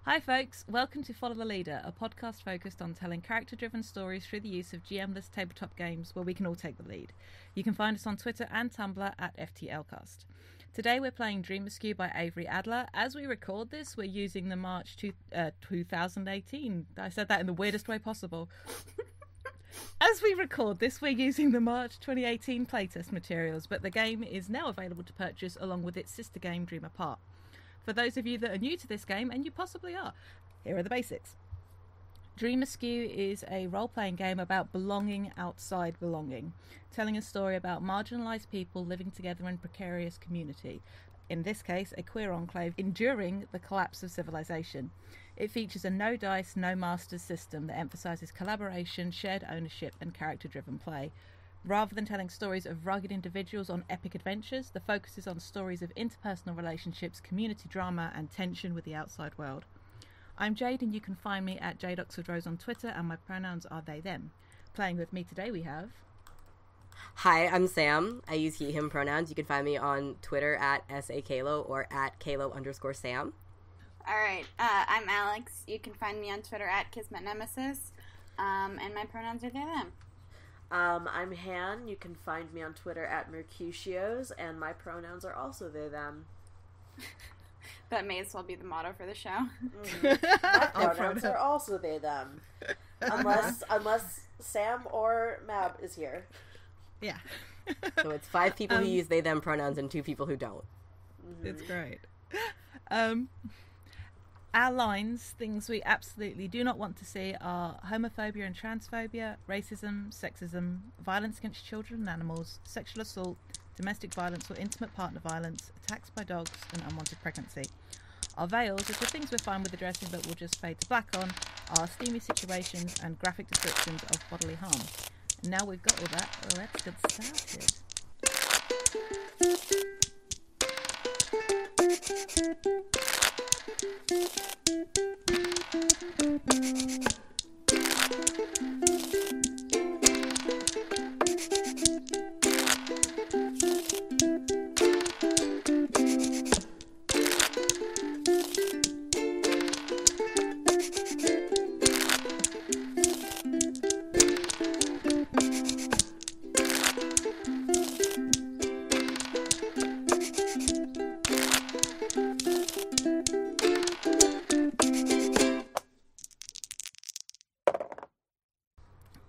Hi folks, welcome to Follow the Leader, a podcast focused on telling character-driven stories through the use of GM-less tabletop games where we can all take the lead. You can find us on Twitter and Tumblr at FTLcast. Today we're playing Dream Askew by Avery Alder. As we record this, we're using the March 2018. I said that in the weirdest way possible. As we record this, we're using the March 2018 playtest materials, but the game is now available to purchase along with its sister game, Dream Apart. For those of you that are new to this game, and you possibly are, here are the basics. Dream Askew is a role-playing game about belonging outside belonging, telling a story about marginalised people living together in precarious community, in this case a queer enclave, enduring the collapse of civilization. It features a no dice, no masters system that emphasises collaboration, shared ownership and character-driven play. Rather than telling stories of rugged individuals on epic adventures, the focus is on stories of interpersonal relationships, community drama, and tension with the outside world. I'm Jade, and you can find me at Jade Oxford Rose on Twitter, and my pronouns are they, them. Playing with me today we have... Hi, I'm Sam. I use he, him pronouns. You can find me on Twitter at SAKalo or at Kalo_Sam. Alright, I'm Alix. You can find me on Twitter at KismetNemesis, and my pronouns are they, them. I'm Han. You can find me on Twitter at Mercutios, and my pronouns are also they, them. That may as well be the motto for the show. My pronouns are also they, them. Unless Sam or Mab is here. Yeah. So it's 5 people who use they, them pronouns and 2 people who don't. It's great. Our lines, things we absolutely do not want to see, are homophobia and transphobia, racism, sexism, violence against children and animals, sexual assault, domestic violence or intimate partner violence, attacks by dogs, and unwanted pregnancy. Our veils, which are things we're fine with addressing but will just fade to black on, are steamy situations and graphic descriptions of bodily harm. And now we've got all that, let's get started.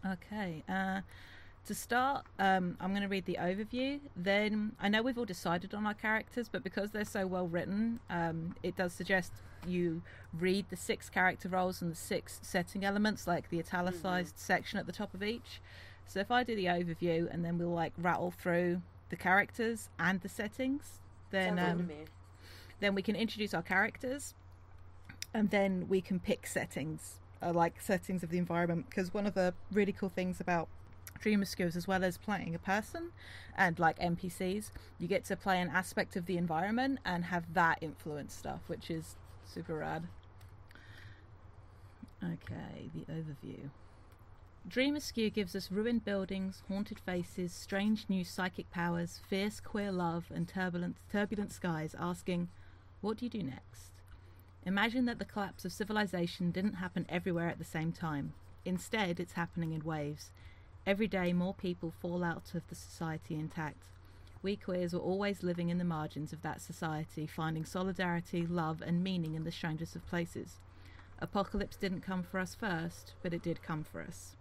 Okay, to start, I'm going to read the overview. Then, I know we've all decided on our characters, but because they're so well written, it does suggest you read the 6 character roles and the 6 setting elements, like the italicized section at the top of each. So if I do the overview and then we'll rattle through the characters and the settings, then then we can introduce our characters, and then we can pick settings. Settings of the environment, because one of the really cool things about Dream Askew is, as well as playing a person and NPCs, you get to play an aspect of the environment and have that influence stuff, which is super rad. Okay, the overview. Dream Askew gives us ruined buildings, haunted faces, strange new psychic powers, fierce queer love, and turbulent skies, asking, what do you do next? Imagine that the collapse of civilization didn't happen everywhere at the same time. Instead, it's happening in waves. Every day, more people fall out of the society intact. We queers were always living in the margins of that society, finding solidarity, love, and meaning in the strangest of places. Apocalypse didn't come for us first, but it did come for us.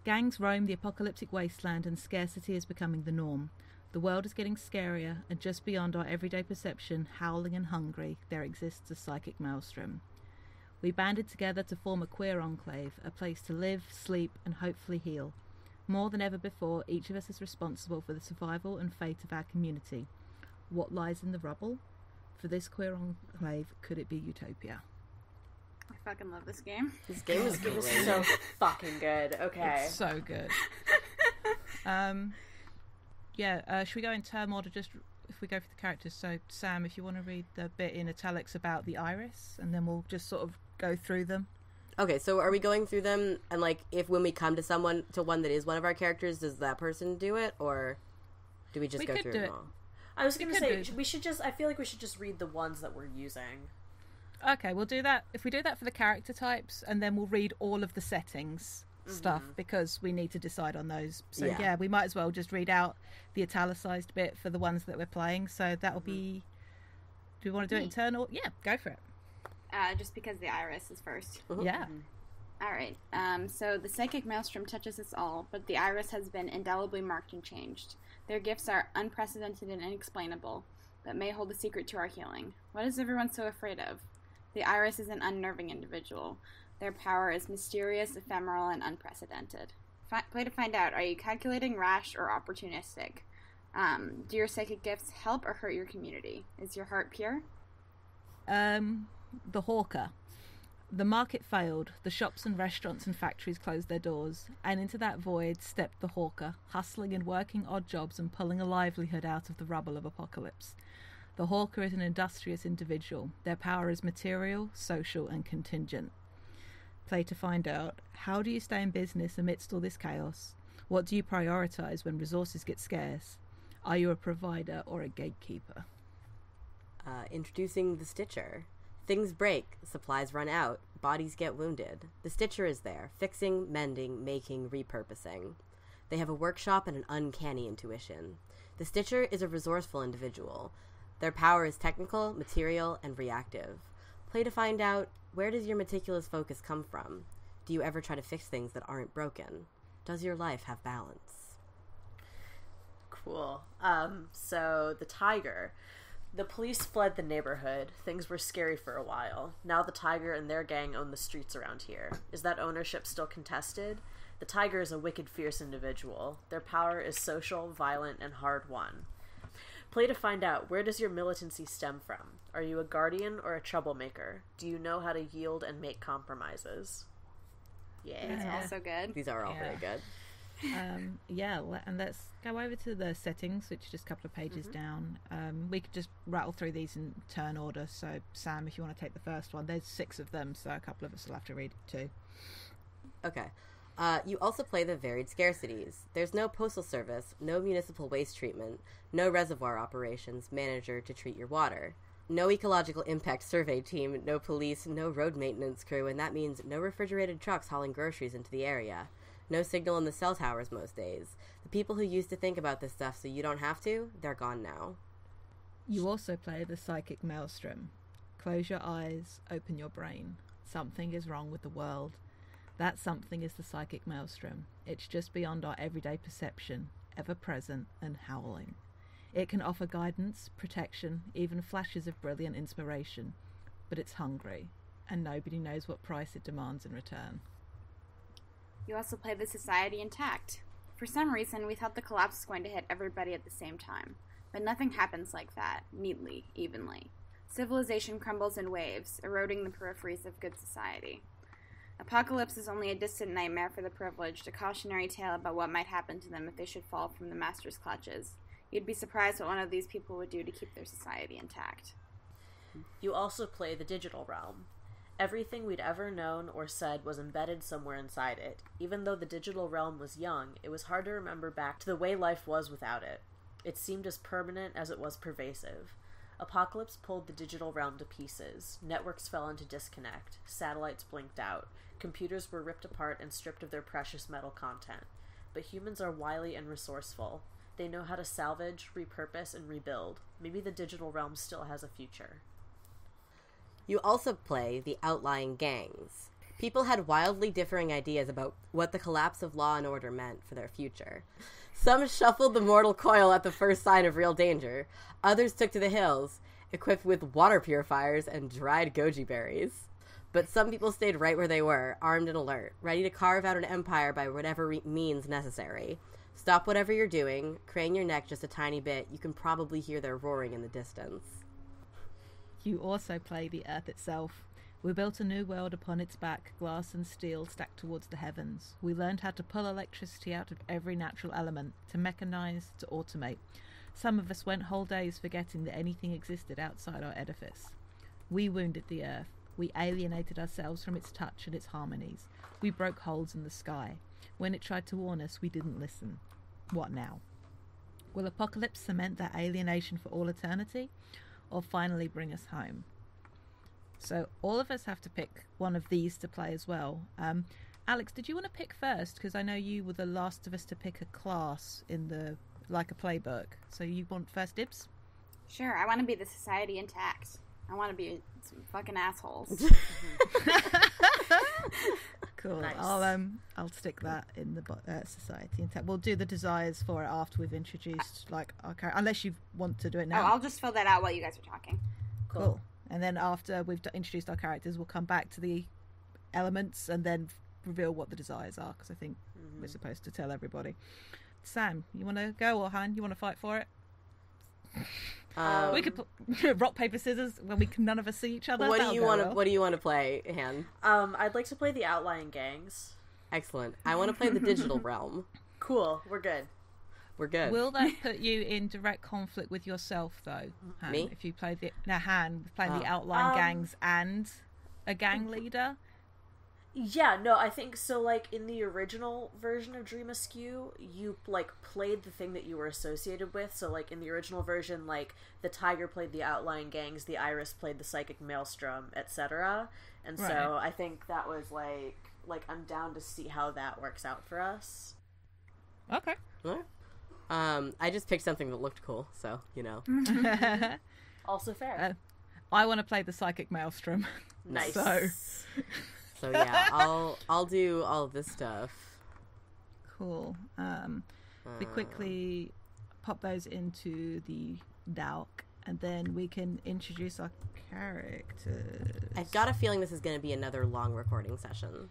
Gangs roam the apocalyptic wasteland, and scarcity is becoming the norm. The world is getting scarier, and just beyond our everyday perception, howling and hungry, there exists a psychic maelstrom. We banded together to form a queer enclave, a place to live, sleep, and hopefully heal. More than ever before, each of us is responsible for the survival and fate of our community. What lies in the rubble? For this queer enclave, could it be utopia? I fucking love this game. This game is so fucking good. Okay. It's so good. Should we go in term order, just if we go for the characters? So, Sam, if you want to read the bit in italics about the iris, and then we'll just sort of go through them. Okay, so are we going through them, and if when we come to one that is one of our characters, does that person do it, or do we just go through them all? I was going to say, I feel like we should just read the ones that we're using. Okay, we'll do that. If we do that for the character types, and then we'll read all of the settings stuff, because we need to decide on those. So yeah, we might as well just read out the italicized bit for the ones that we're playing. So that'll be... Do we want to do it in turn? Or... Yeah, go for it. Just because the iris is first. Yeah. All right. So the psychic maelstrom touches us all, but the iris has been indelibly marked and changed. Their gifts are unprecedented and inexplainable, but may hold a secret to our healing. What is everyone so afraid of? The iris is an unnerving individual. Their power is mysterious, ephemeral, and unprecedented. Play to find out. Are you calculating, rash, or opportunistic? Do your psychic gifts help or hurt your community? Is your heart pure? The hawker. The market failed, the shops and restaurants and factories closed their doors, and into that void stepped the hawker, hustling and working odd jobs and pulling a livelihood out of the rubble of apocalypse. The hawker is an industrious individual. Their power is material, social, and contingent. Play to find out, how do you stay in business amidst all this chaos? What do you prioritize when resources get scarce? Are you a provider or a gatekeeper? Introducing the Stitcher. Things break, supplies run out, bodies get wounded. The Stitcher is there, fixing, mending, making, repurposing. They have a workshop and an uncanny intuition. The Stitcher is a resourceful individual. Their power is technical, material, and reactive. Play to find out, where does your meticulous focus come from? Do you ever try to fix things that aren't broken? Does your life have balance? Cool. So the tiger. The police fled the neighborhood. Things were scary for a while. Now the tiger and their gang own the streets around here. Is that ownership still contested? The tiger is a wicked, fierce individual. Their power is social, violent, and hard-won. Play to find out, where does your militancy stem from? Are you a guardian or a troublemaker? Do you know how to yield and make compromises? Yeah. That's also good. These are all very good. And let's go over to the settings, which is just a couple of pages down. We could just rattle through these in turn order. So Sam, if you want to take the first one, there's 6 of them, so a couple of us will have to read it too. Okay. You also play the varied scarcities. There's no postal service, no municipal waste treatment, no reservoir operations manager to treat your water, no ecological impact survey team, no police, no road maintenance crew, and that means no refrigerated trucks hauling groceries into the area. No signal in the cell towers most days. The people who used to think about this stuff so you don't have to, they're gone now. You also play the psychic maelstrom. Close your eyes, open your brain. Something is wrong with the world. That something is the psychic maelstrom. It's just beyond our everyday perception, ever present and howling. It can offer guidance, protection, even flashes of brilliant inspiration. But it's hungry, and nobody knows what price it demands in return. You also play the society intact. For some reason, we thought the collapse was going to hit everybody at the same time. But nothing happens like that, neatly, evenly. Civilization crumbles in waves, eroding the peripheries of good society. Apocalypse is only a distant nightmare for the privileged, a cautionary tale about what might happen to them if they should fall from the master's clutches. You'd be surprised what one of these people would do to keep their society intact. You also play the digital realm. Everything we'd ever known or said was embedded somewhere inside it. Even though the digital realm was young, it was hard to remember back to the way life was without it. It seemed as permanent as it was pervasive. Apocalypse pulled the digital realm to pieces. Networks fell into disconnect. Satellites blinked out. Computers were ripped apart and stripped of their precious metal content. But humans are wily and resourceful. They know how to salvage, repurpose, and rebuild. Maybe the digital realm still has a future. You also play the outlying gangs. People had wildly differing ideas about what the collapse of law and order meant for their future. Some shuffled the mortal coil at the first sign of real danger. Others took to the hills, equipped with water purifiers and dried goji berries. But some people stayed right where they were, armed and alert, ready to carve out an empire by whatever means necessary. Stop whatever you're doing, crane your neck just a tiny bit. You can probably hear their roaring in the distance. You also play the earth itself. We built a new world upon its back, glass and steel stacked towards the heavens. We learned how to pull electricity out of every natural element, to mechanize, to automate. Some of us went whole days forgetting that anything existed outside our edifice. We wounded the earth. We alienated ourselves from its touch and its harmonies. We broke holes in the sky. When it tried to warn us, we didn't listen. What now? Will apocalypse cement that alienation for all eternity, or finally bring us home? So all of us have to pick one of these to play as well. Alix, did you want to pick first? Because I know you were the last of us to pick a class in the a playbook. So you want first dibs? Sure, I want to be the society intact. I want to be some fucking assholes. Cool. Nice. I'll stick that in the society intact. We'll do the desires for it after we've introduced our character, unless you want to do it now. I'll just fill that out while you guys are talking. Cool. And then after we've introduced our characters, we'll come back to the elements and then reveal what the desires are, because I think we're supposed to tell everybody. Sam, you want to go, or Han, you want to fight for it? We could rock paper scissors when none of us see each other. What do you want to play, Han? I'd like to play the outlying gangs. Excellent. I want to play the digital realm. Cool. We're good. We're good. Will that put you in direct conflict with yourself, though, Han? Me? If you played Han playing the outlying gangs and a gang leader. Yeah, no, I think so. Like in the original version of Dream Askew, you played the thing that you were associated with. So like in the original version, like the tiger played the outlying gangs, the iris played the psychic maelstrom, etc. And Right. so I think that was like I'm down to see how that works out for us. Okay. I just picked something that looked cool, so Also fair. I want to play the psychic maelstrom. Nice. So yeah, I'll do all of this stuff. Cool. We quickly pop those into the doc, and then we can introduce our characters. I've got a feeling this is going to be another long recording session.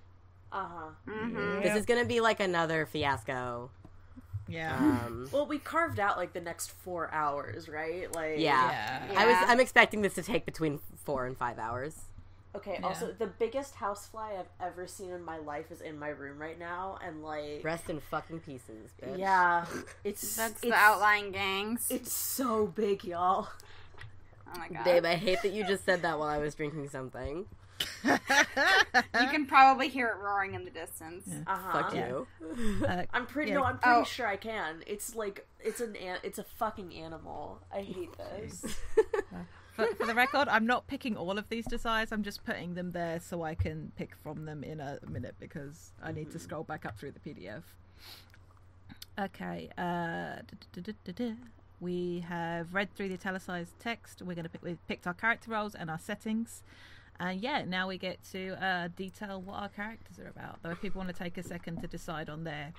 Mm-hmm. This is going to be like another fiasco. Yeah. Well, we carved out like the next 4 hours, right? Like Yeah. Yeah. I'm expecting this to take between 4 and 5 hours. Okay, Yeah. also, the biggest housefly I've ever seen in my life is in my room right now, and, like... Rest in fucking pieces, bitch. Yeah, That's the outlying gangs. It's so big, y'all. Oh my god. Babe, I hate that you just said that while I was drinking something. You can probably hear it roaring in the distance. Yeah. Fuck Yeah. you. I'm pretty sure I can. It's like, it's a fucking animal. I hate this. For the record, I'm not picking all of these desires. I'm just putting them there so I can pick from them in a minute, because I need to scroll back up through the PDF. Okay. We have read through the italicized text. We've picked our character roles and our settings. And now we get to detail what our characters are about. Though if people want to take a second to decide on their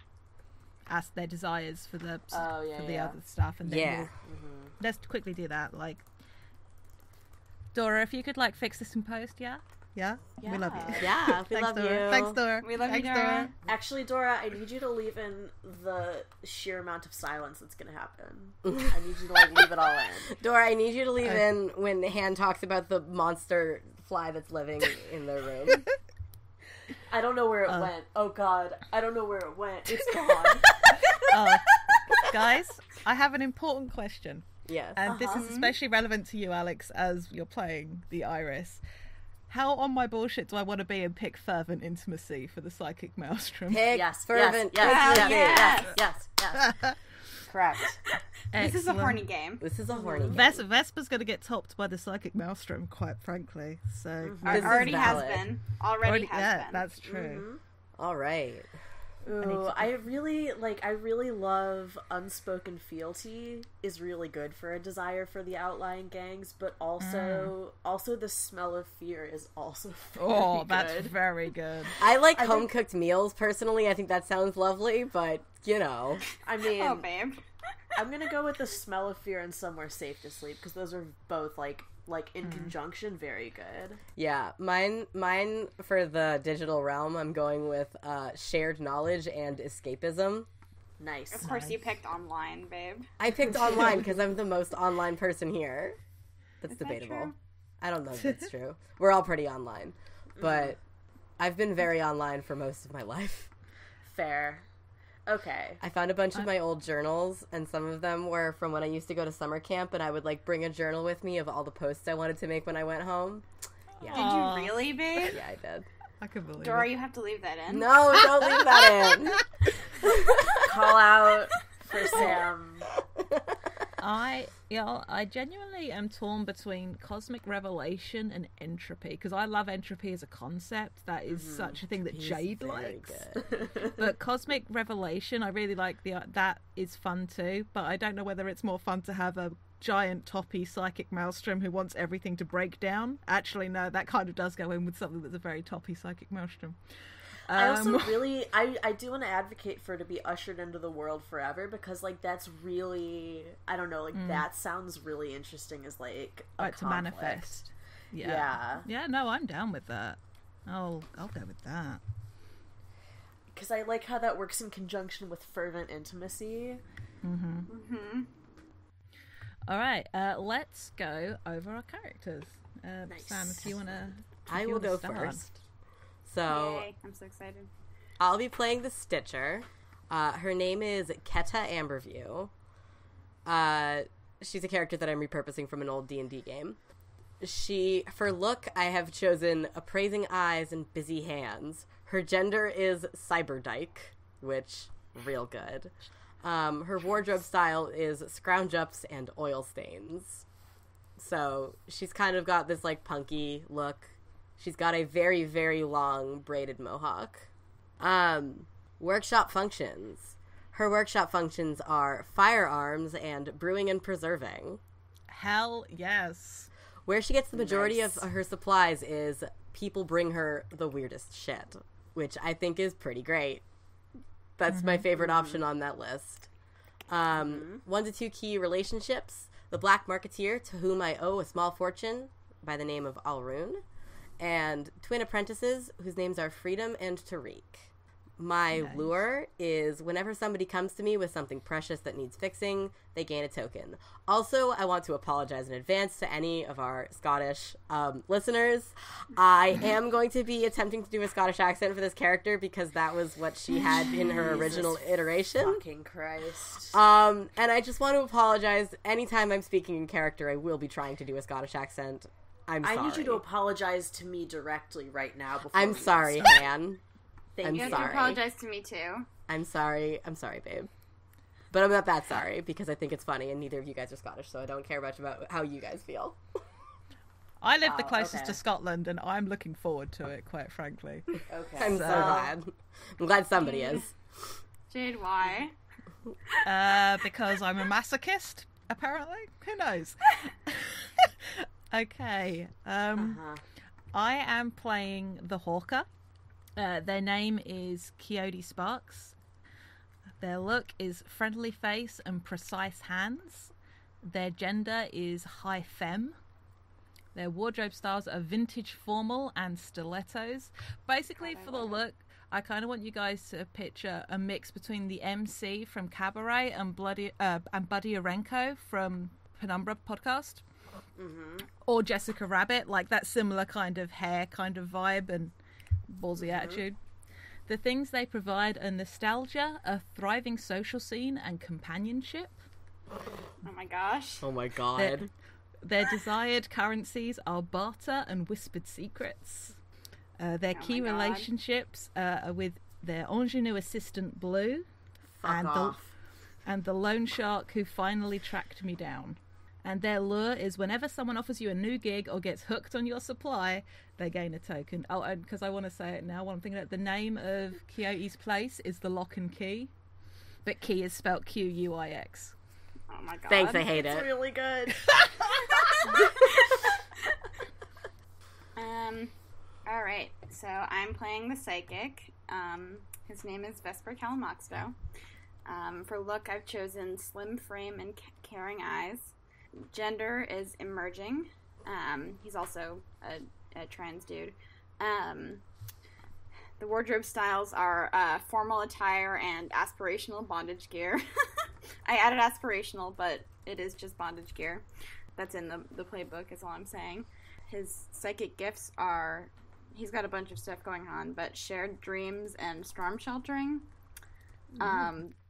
desires for the other stuff, and then let's quickly do that. Like, Dora, if you could fix this in post, yeah, we love you. Yeah, we love Dora. you. Thanks, Dora. We love you, Thanks, Dora. Actually, Dora, I need you to leave in the sheer amount of silence that's gonna happen. I need you to leave it all in. Dora, I need you to leave in when Han talks about the monster fly that's living in their room. I don't know where it went. Oh god, I don't know where it went. It's gone. Guys, I have an important question. Yes. And this is especially relevant to you, Alix, as you're playing the Iris. How on my bullshit do I want to be and pick fervent intimacy for the psychic maelstrom? Pick Yes, fervent. yes. Correct. This is a Excellent. horny game. This is a horny game. Vespa's going to get topped by the psychic maelstrom, quite frankly. So This is Already has valid. been. Already has been. that's true. All right. Ooh, I really love unspoken fealty is really good for a desire for the outlying gangs, but also the smell of fear is also very good. That's very good. I like home cooked meals personally. I think that sounds lovely, but I mean, Oh, babe. I'm gonna go with the smell of fear and somewhere safe to sleep, because those are both like in conjunction very good. yeah, mine for the digital realm, I'm going with shared knowledge and escapism. Nice. Of course, you picked online, babe. I picked online because I'm the most online person here. That's Is that debatable. true? I don't know if that's true. We're all pretty online, but I've been very online for most of my life. Fair. Okay. I found a bunch of my old journals, and some of them were from when I used to go to summer camp, and I would bring a journal with me of all the posts I wanted to make when I went home. Yeah, Did you really, babe? yeah, I did. I can believe Dora, it. you have to leave that in. No, don't leave that in. Call out for Sam. I Yeah, I genuinely am torn between cosmic revelation and entropy, because I love entropy as a concept. That is such a thing that Jade likes. But cosmic revelation, I really like that is fun too, but I don't know whether it's more fun to have a giant toppy psychic maelstrom who wants everything to break down. Actually, no, that kind of does go in with something that's a very toppy psychic maelstrom. I also really, I do want to advocate for it to be ushered into the world forever, because, like, that's really, I don't know, like, that sounds really interesting as, like, a to manifest. Yeah. Yeah, no, I'm down with that. I'll go with that. Because I like how that works in conjunction with fervent intimacy. All right, let's go over our characters. Nice. Sam, if you want to... I will go first. So, Yay, I'm so excited. I'll be playing the Stitcher. Her name is Keta Amberview. She's a character that I'm repurposing from an old D&D game. For look, I have chosen appraising eyes and busy hands. Her gender is cyberdyke, which, real good. Her wardrobe style is scrounge ups and oil stains. So, she's kind of got this, like, punky look. She's got a very, very long braided mohawk. Workshop functions. Her workshop functions are firearms and brewing and preserving. Hell yes. Where she gets the majority of her supplies is people bring her the weirdest shit, which I think is pretty great. That's my favorite option on that list. 1 to 2 key relationships. The Black Marketeer, to whom I owe a small fortune, by the name of Alrune. And twin apprentices, whose names are Freedom and Tariq. My lure is whenever somebody comes to me with something precious that needs fixing, they gain a token. Also, I want to apologize in advance to any of our Scottish listeners. I am going to be attempting to do a Scottish accent for this character because that was what she had in her original iteration. Fucking Christ. And I just want to apologize. Anytime I'm speaking in character, I will be trying to do a Scottish accent. I'm sorry. I need you to apologize to me directly right now. I'm sorry, Han. You have to apologize to me too. I'm sorry, babe. But I'm not that sorry because I think it's funny and neither of you guys are Scottish, so I don't care much about how you guys feel. I live the closest to Scotland and I'm looking forward to it, quite frankly. Okay. I'm so glad. I'm glad somebody is. Jade, why? Because I'm a masochist, apparently. Who knows? Okay. I am playing the Hawker. Their name is Coyote Sparks. Their look is friendly face and precise hands. Their gender is high femme. Their wardrobe styles are vintage formal and stilettos. Basically, for the look, I kind of want you guys to picture a mix between the MC from Cabaret and Buddy Arenko from Penumbra podcast. Or Jessica Rabbit, like that similar kind of hair kind of vibe and ballsy attitude. The things they provide are nostalgia, a thriving social scene, and companionship. Oh my gosh. Oh my god. Their desired currencies are barter and whispered secrets. Their key relationships are with their ingenue assistant Blue and the loan shark who finally tracked me down. And their lure is whenever someone offers you a new gig or gets hooked on your supply, they gain a token. Oh, and because I want to say it now, what I'm thinking of, the name of Coyote's place is the Lock and Key, but key is spelled Quix. Oh my god. Thanks, I hate it. It's really good. Alright, so I'm playing the Psychic. His name is Vesper Calamaxto. For look, I've chosen slim frame and caring eyes. Gender is emerging. He's also a trans dude. The wardrobe styles are formal attire and aspirational bondage gear. I added aspirational, but it is just bondage gear. That's in the playbook, is all I'm saying. His psychic gifts are, he's got a bunch of stuff going on, but shared dreams and storm sheltering.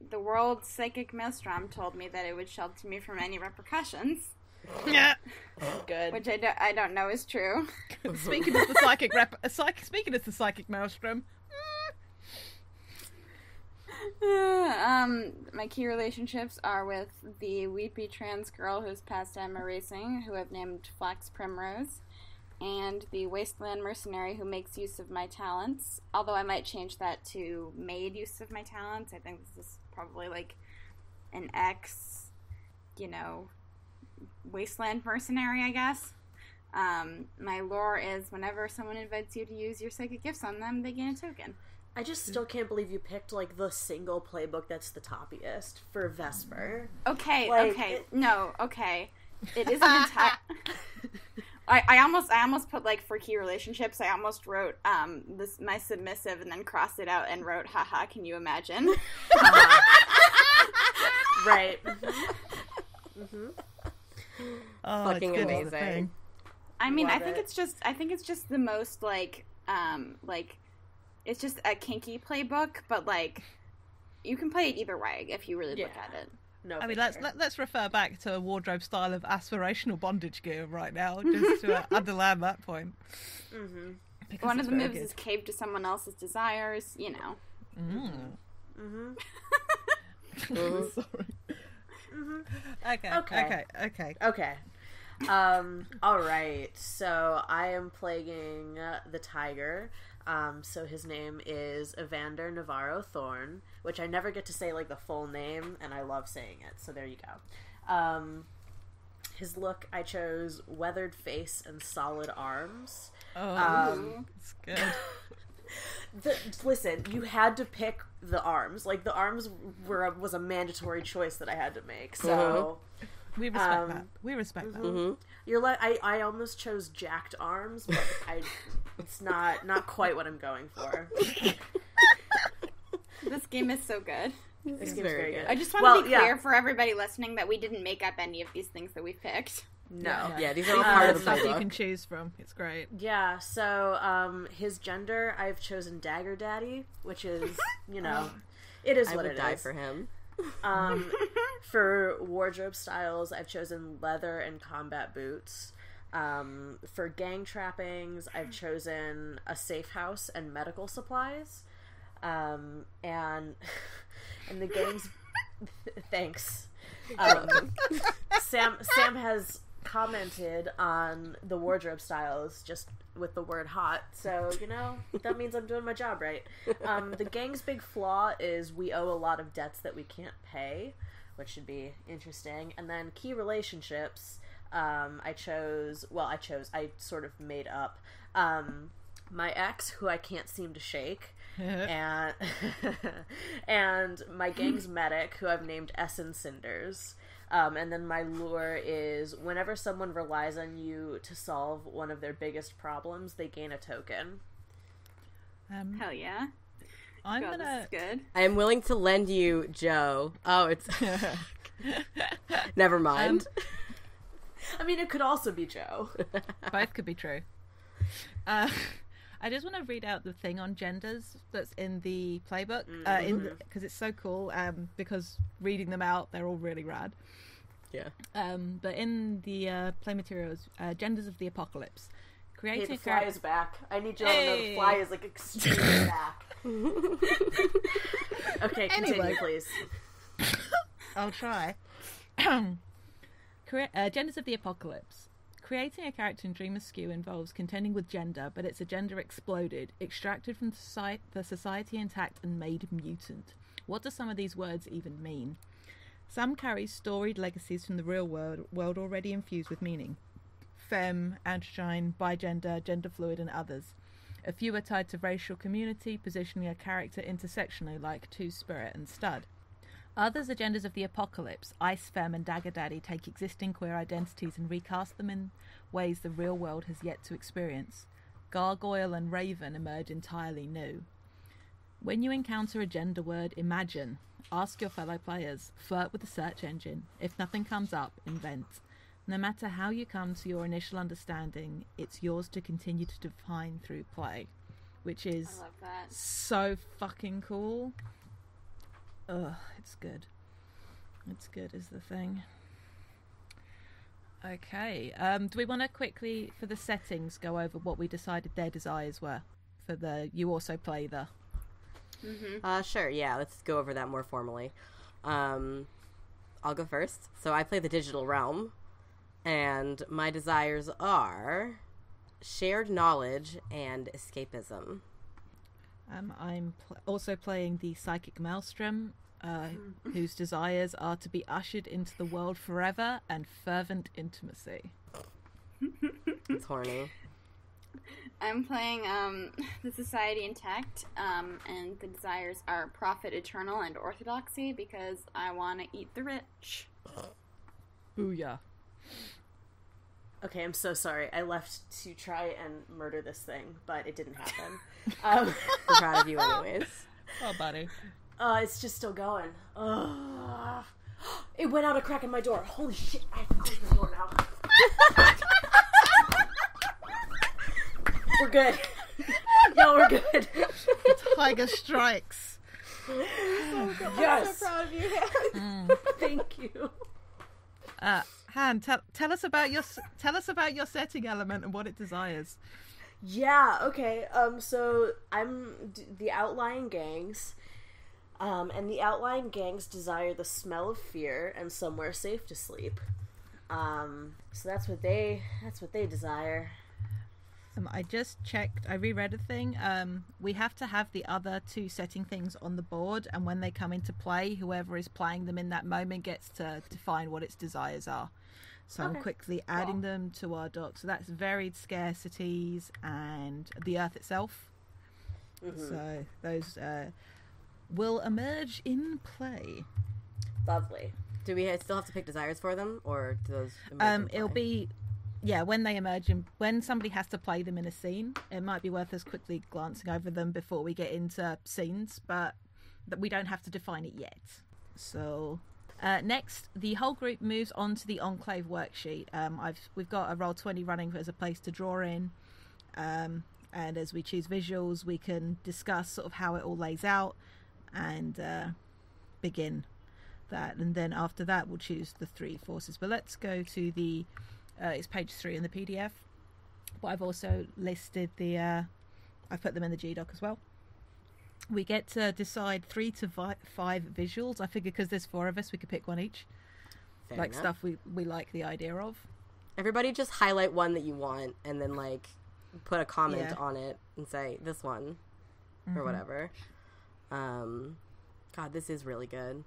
The world's psychic maelstrom told me that it would shelter me from any repercussions. Yeah, good. Which I don't know is true. Speaking as the psychic speaking as the psychic maelstrom. My key relationships are with the weepy trans girl who's passed Emma Racing, who I've named Flax Primrose, and the wasteland mercenary who makes use of my talents, although I might change that to made use of my talents. I think this is probably like an ex, wasteland mercenary, I guess. My lore is whenever someone invites you to use your psychic gifts on them, they gain a token. I just still can't believe you picked, like, the single playbook that's the toppiest for Vesper. Okay, Like, okay. No, okay. It isn't entire... I almost put, like, for key relationships, I almost wrote my submissive and then crossed it out and wrote, haha, can you imagine? Right. Mm-hmm. Mm-hmm. Oh, Fucking it's amazing. I mean, Love I think it's just the most, it's just a kinky playbook, but, like, you can play it either way if you really look at it. No, I mean, for sure. let's refer back to a wardrobe style of aspirational bondage gear right now, just to underline that point. Mm-hmm. Because One it's of the very moves good. is cave to someone else's desires, Mm. Mm-hmm. Sorry. Mm-hmm. Okay. All right. So I am playing the tiger. So his name is Evander Navarro Thorne, which I never get to say, like, the full name, and I love saying it. So there you go. His look, I chose weathered face and solid arms. Oh, it's good. Listen, you had to pick the arms. Like, the arms was a mandatory choice that I had to make. So We respect that. We respect that. Mm-hmm. you're like, I almost chose jacked arms, but it's not quite what I'm going for. This game is so good. This It's game's very very good. good. I just want to be yeah. clear for everybody listening that we didn't make up any of these things that we've picked. No. Yeah, these are all part of the Stuff you playbook. can choose from. It's great. Yeah, so his gender, I've chosen Dagger Daddy, which is, it is I what would it die is. for him. For wardrobe styles, I've chosen leather and combat boots. For gang trappings, I've chosen a safe house and medical supplies. And the gang's thanks. Sam has commented on the wardrobe styles just with the word hot, so that means I'm doing my job right. The gang's big flaw is we owe a lot of debts that we can't pay, which should be interesting. And then key relationships, I sort of made up my ex, who I can't seem to shake, and and my gang's medic, who I've named Essen Cinders. And then my lure is whenever someone relies on you to solve one of their biggest problems, they gain a token. Hell yeah. I'm God, gonna. this is good. I am willing to lend you Joe. Oh, it's... Never mind. I mean, it could also be Joe. Both could be true. I just want to read out the thing on genders that's in the playbook, because it's so cool. Because reading them out, they're all really rad. Yeah. But in the play materials, genders of the apocalypse, Hey, creating the fly is back. I need you all to know the fly is, like, extremely back. Okay, continue, Anyway. please. I'll try. Genders of the apocalypse. Creating a character in Dream Askew involves contending with gender, but it's a gender exploded, extracted from the society intact and made mutant. What do some of these words even mean? Some carry storied legacies from the real world already infused with meaning. Femme, androgyne, bigender, gender fluid, and others. A few are tied to racial community, positioning a character intersectionally like Two-Spirit and Stud. Others are genders of the apocalypse. Ice Femme and Dagger Daddy take existing queer identities and recast them in ways the real world has yet to experience. Gargoyle and Raven emerge entirely new. When you encounter a gender word, imagine. Ask your fellow players. Flirt with the search engine. If nothing comes up, invent. No matter how you come to your initial understanding, it's yours to continue to define through play. Which is I love that. so fucking cool. Ugh, it's good. It's good is the thing. Okay. Do we want to quickly, for the settings, go over what we decided their desires were? For the You Also Play the... Sure, yeah, let's go over that more formally. I'll go first. So I play the digital realm, and my desires are shared knowledge and escapism. I'm also playing the psychic maelstrom, whose desires are to be ushered into the world forever and fervent intimacy. It's horny. I'm playing the Society Intact, and the desires are profit eternal and orthodoxy because I want to eat the rich. Booyah. Okay, I'm so sorry. I left to try and murder this thing, but it didn't happen. I'm proud of you anyways. Oh, buddy. It's just still going. It went out a crack in my door. Holy shit, I have to close the door now. We're good. No, we're good. Tiger strikes. Yes. I'm so proud of you, Han. Thank you. Han, tell us about your setting element and what it desires. Yeah, okay. So I'm the outlying gangs. And the outlying gangs desire the smell of fear and somewhere safe to sleep. So that's what they desire. I just checked. I reread a thing. We have to have the other two setting things on the board, and when they come into play, whoever is playing them in that moment gets to define what its desires are. So I'm quickly adding them to our doc. So that's varied scarcities and the earth itself. Mm-hmm. So those will emerge in play. Lovely. Do we still have to pick desires for them, or do those emerge in play? It'll be... Yeah, when they emerge, when somebody has to play them in a scene, it might be worth us quickly glancing over them before we get into scenes, but that we don't have to define it yet. So, next, the whole group moves on to the enclave worksheet. We've got a Roll20 running as a place to draw in, and as we choose visuals, we can discuss sort of how it all lays out and begin that. And then after that, we'll choose the three forces. But let's go to the... it's page 3 in the PDF, but I've also listed I've put them in the GDoc as well. We get to decide 3 to 5 visuals. I figure because there's 4 of us, we could pick one each. Fair like enough. Stuff we like the idea of. Everybody just highlight one that you want, and then like put a comment on it and say this one, or whatever. God, this is really good.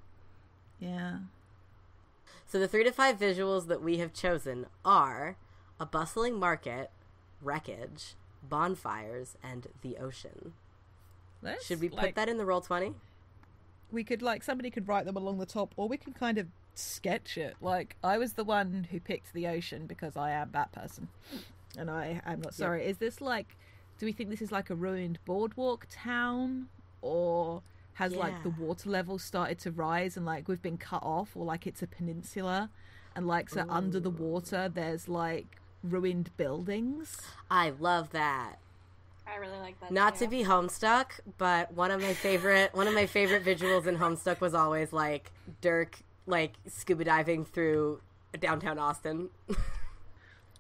Yeah. So the 3 to 5 visuals that we have chosen are a bustling market, wreckage, bonfires, and the ocean. Should we put that in the Roll20? We could, somebody could write them along the top, or we can kind of sketch it. I was the one who picked the ocean because I am that person. And I am not sorry. Is this do we think this is like a ruined boardwalk town? Or... has the water level started to rise and we've been cut off, or it's a peninsula and so under the water there's ruined buildings. I love that. I really like that. Not to be Homestuck, but one of my favorite visuals in Homestuck was always Dirk scuba diving through downtown Austin.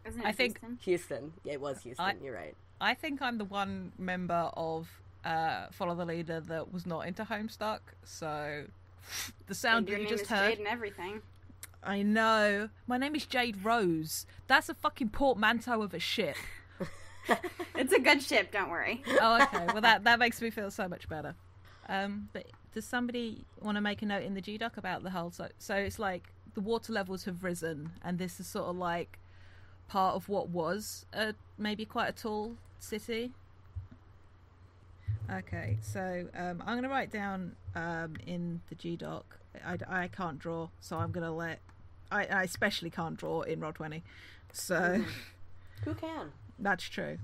Isn't it Houston? Houston. Yeah, it was Houston. You're right. I think I'm the one member of Follow the Leader that was not into Homestuck, so the sound that you just heard. Your name is Jade and everything. I know. My name is Jade Rose. That's a fucking portmanteau of a ship. It's a good ship, don't worry. Oh, okay. Well, that makes me feel so much better. But does somebody want to make a note in the GDoc about the whole... So it's the water levels have risen, and this is sort of part of what was maybe quite a tall city. Okay, so I'm going to write down in the GDoc. I can't draw, so I'm going to let... I especially can't draw in Roll20. So... Who can? That's true.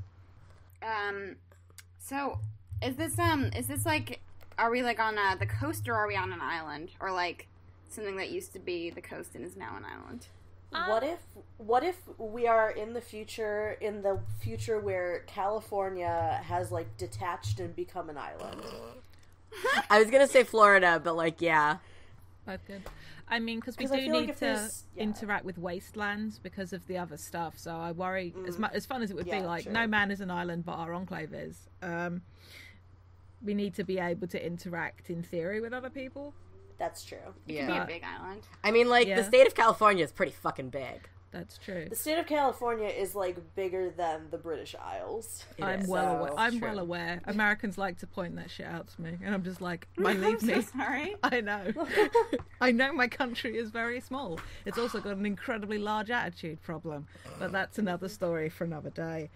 So, is this are we on the coast, or are we on an island? Or something that used to be the coast and is now an island? What if we are in the future where California has detached and become an island? I was gonna say Florida, but yeah. Both good. I mean, because we do need to interact with wastelands because of the other stuff. So I worry, as fun as it would be, sure. no man is an island, but our enclave is. we need to be able to interact in theory with other people. That's true. It could be a big island. I mean, like, Yeah. the state of California is pretty fucking big. That's true. The state of California is, like, bigger than the British Isles. I'm is. well So, aware. I'm true. well aware. Americans like to point that shit out to me, and I'm just like, believe I'm so me. sorry. I know. I know my country is very small. It's also got an incredibly large attitude problem, but that's another story for another day.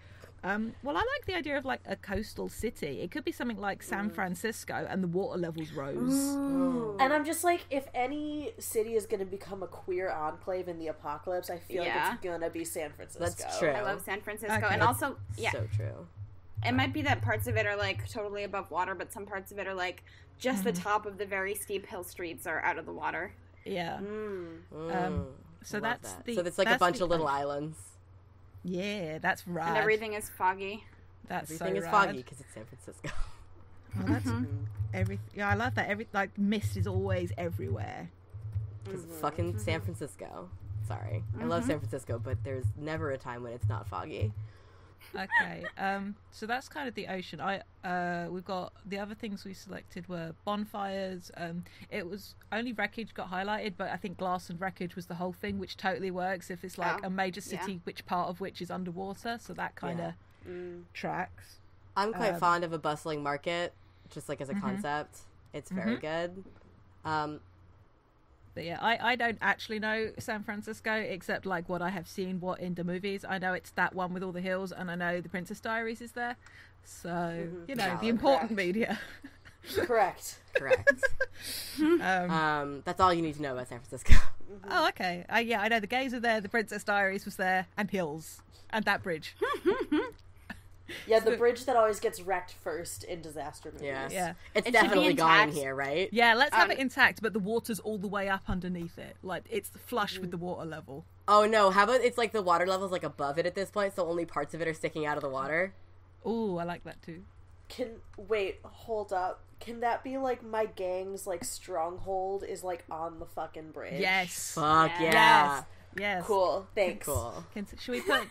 Well, I like the idea of like a coastal city. It could be something like San Francisco, and the water levels rose. And I'm just like, if any city is going to become a queer enclave in the apocalypse, I feel like Yeah. it's going to be San Francisco. That's true. I love San Francisco. Okay. And also, yeah, So true. it might be that parts of it are like totally above water, but some parts of it are like just the top of the very steep hill streets are out of the water. Yeah. So Love that's that. the. So it's like a that's bunch the of little coast. islands. Yeah, that's right. And everything is foggy. That's Everything so is rad. foggy because it's San Francisco. Oh, that's everything. Yeah, I love that. Like mist is always everywhere. Because fucking San Francisco. Sorry. I love San Francisco, but there's never a time when it's not foggy. Okay, so that's kind of the ocean. We've got the other things we selected were bonfires. It was only wreckage got highlighted, but I think glass and wreckage was the whole thing, which totally works if it's like Oh, a major city, yeah. which part of which is underwater. So that kind of tracks. I'm quite fond of a bustling market, just like as a concept. It's very good. But yeah, I don't actually know San Francisco except like what I have seen in the movies. I know it's that one with all the hills, and I know the Princess Diaries is there. So you know the important Correct. media. Correct. Correct. That's all you need to know about San Francisco. Oh, okay. Yeah, I know the gays are there, the Princess Diaries was there, and hills, and that bridge. Yeah, the bridge that always gets wrecked first in disaster movies. Yeah. Yeah. It's It should be definitely gone in intact. here, right? Yeah, let's have it intact, but the water's all the way up underneath it. Like, it's flush with the water level. Oh no, how about it's like the water level's like above it at this point, so only parts of it are sticking out of the water? Ooh, I like that too. Hold up. Can that be like my gang's like stronghold is like on the fucking bridge? Yes. Fuck Yeah. yeah. Yes. Yes. Cool. Thanks. Cool. Should we put?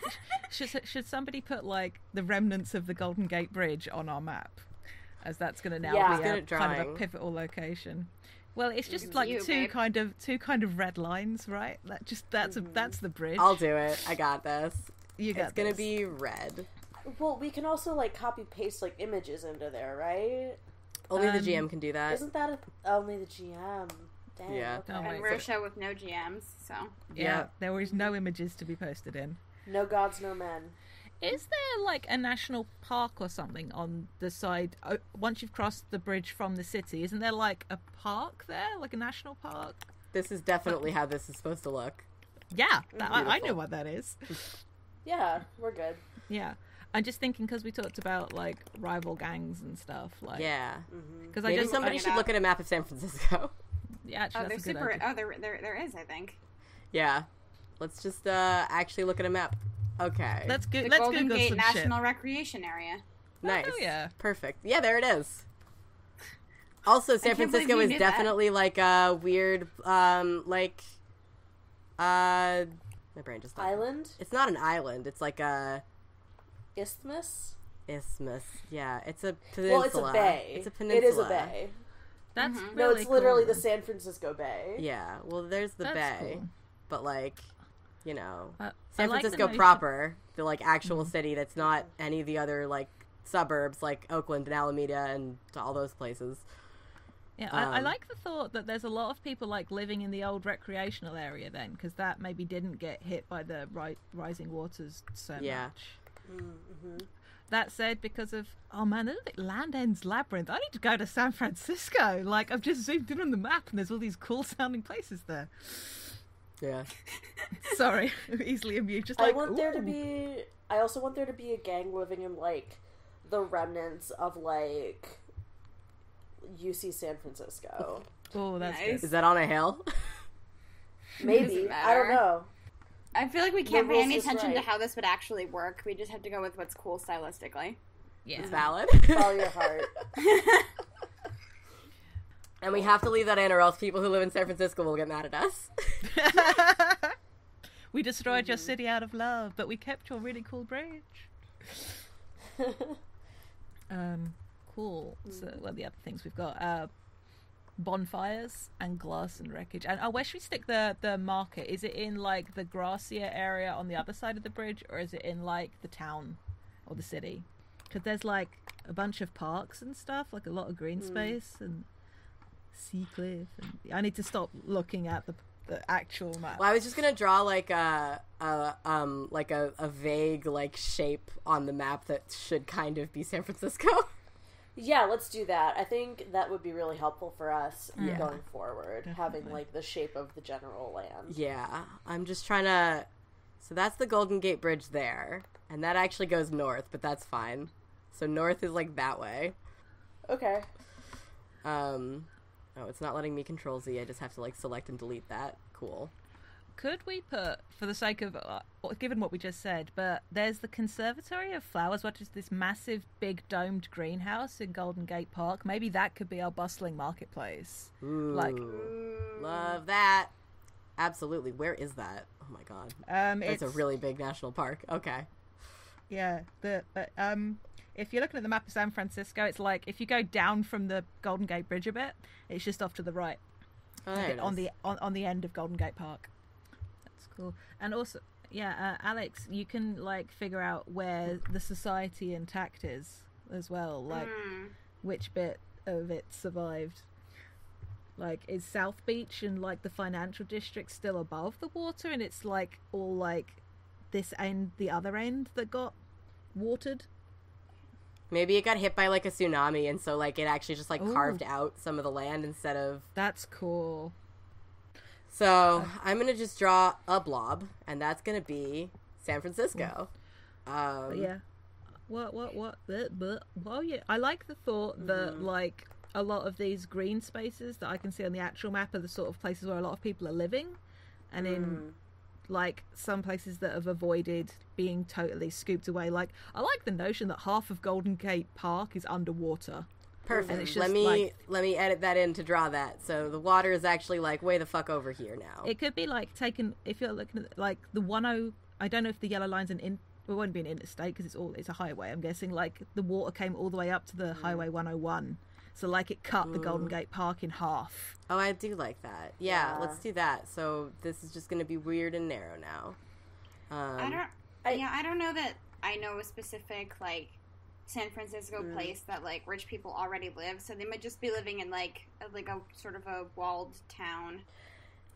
should somebody put like the remnants of the Golden Gate Bridge on our map, as that's going to now Yeah. be Good a, at kind of a drawing. pivotal location. Well, it's just It's like you, two babe. kind of red lines, right? That's the bridge. I'll do it. I got this. You got It's gonna this. be red. Well, we can also like copy paste like images into there, right? Only the GM can do that. Isn't that only the GM? Dang. Yeah. Okay. Oh, wait. And we're a show with no GMs, so. Yeah, there is no images to be posted in. No gods, no men. Is there like a national park or something on the side once you've crossed the bridge from the city? Isn't there like a park there, like a national park? This is definitely how this is supposed to look. Yeah, I know Beautiful. what that is. Yeah, we're good. Yeah, I'm just thinking because we talked about like rival gangs and stuff. Like, Yeah. because Maybe somebody should look at a map of San Francisco. Yeah, actually, Oh, that's they're a good super. idea. Oh, there is, I think. Yeah. Let's just actually look at a map. Okay. Let's The let's Golden Google Gate some National shit. Recreation Area. Nice. Oh, yeah. Perfect. Yeah, there it is. Also, San can't believe Francisco you is knew that. definitely like a weird, like, my brain just died. Island? It's not an island. It's like a Isthmus? isthmus. Yeah, it's a peninsula. Well, it's a bay. It's a peninsula. It is a bay. That's Mhm. No, really it's literally cool. the San Francisco Bay. Yeah. Well, there's the That's bay, cool. but like, you know, I San like the Francisco notion- proper, the like actual city that's not any of the other like suburbs like Oakland and Alameda and all those places. Yeah, I Um, like the thought that there's a lot of people like living in the old recreational area then, because that maybe didn't get hit by the rising waters so Yeah. much. That said, because of look at Land End's Labyrinth. I need to go to San Francisco. Like I've just zoomed in on the map and there's all these cool sounding places there. Yeah. Sorry, easily amused. Just I like want there to ooh. be. I also want there to be a gang living in like the remnants of like UC San Francisco. Oh, that's Nice. good. Is that on a hill? Maybe. Doesn't I don't matter. know. I feel like we can't pay rules any is attention to right. how this would actually work. We just have to go with what's cool stylistically. Yeah. It's valid. Follow your heart. And we have to leave that in, or else people who live in San Francisco will get mad at us. We destroyed your city out of love, but we kept your really cool bridge. cool. So, well, the other things we've got bonfires and glass and wreckage. And where should we stick the market? Is it in like the grassier area on the other side of the bridge, or is it in like the town or the city? Because there's like a bunch of parks and stuff, like a lot of green space and sea cliff. And I need to stop looking at the actual map. Well, I was just gonna draw like a vague like shape on the map that should kind of be San Francisco. Yeah, let's do that. I think that would be really helpful for us going forward, Definitely. having like the shape of the general land. Yeah, I'm just trying to. So that's the Golden Gate Bridge there, and that actually goes north, but that's fine. So north is like that way. Okay. Oh, it's not letting me Control Z. I just have to like select and delete that. Cool. Could we put, for the sake of, given what we just said, but there's the Conservatory of Flowers, which is this massive, big, domed greenhouse in Golden Gate Park. Maybe that could be our bustling marketplace. Ooh, Like, love that. Absolutely. Where is that? Oh my god. It's a really big national park. Okay. Yeah, if you're looking at the map of San Francisco, it's like if you go down from the Golden Gate Bridge a bit, it's just off to the right, Oh, there it on is. the end of Golden Gate Park. That's cool. And also, Alix, you can like figure out where the society intact is as well, like which bit of it survived. Like, is South Beach and like the financial district still above the water, and it's like all like this end, the other end that got watered? Maybe it got hit by like a tsunami, and so like it actually just like Ooh. carved out some of the land instead of. That's cool. So I'm gonna just draw a blob, and that's gonna be San Francisco. But yeah. What? But well, yeah. I like the thought that like a lot of these green spaces that I can see on the actual map are the sort of places where a lot of people are living, and in like some places that have avoided being totally scooped away. Like, I like the notion that half of Golden Gate Park is underwater. Perfect. And it's Let just, me like- let me edit that in to draw that. So the water is actually like way the fuck over here now. It could be like taken, if you're looking at like the 10. I don't know if the yellow line's it won't be an interstate because it's a highway. I'm guessing like the water came all the way up to the Highway 101. So like it cut the Golden Gate Park in half. Oh, I do like that. Yeah, let's do that. So this is just going to be weird and narrow now. I don't know that I know a specific like San Francisco place that like rich people already live, so they might just be living in like a sort of a walled town.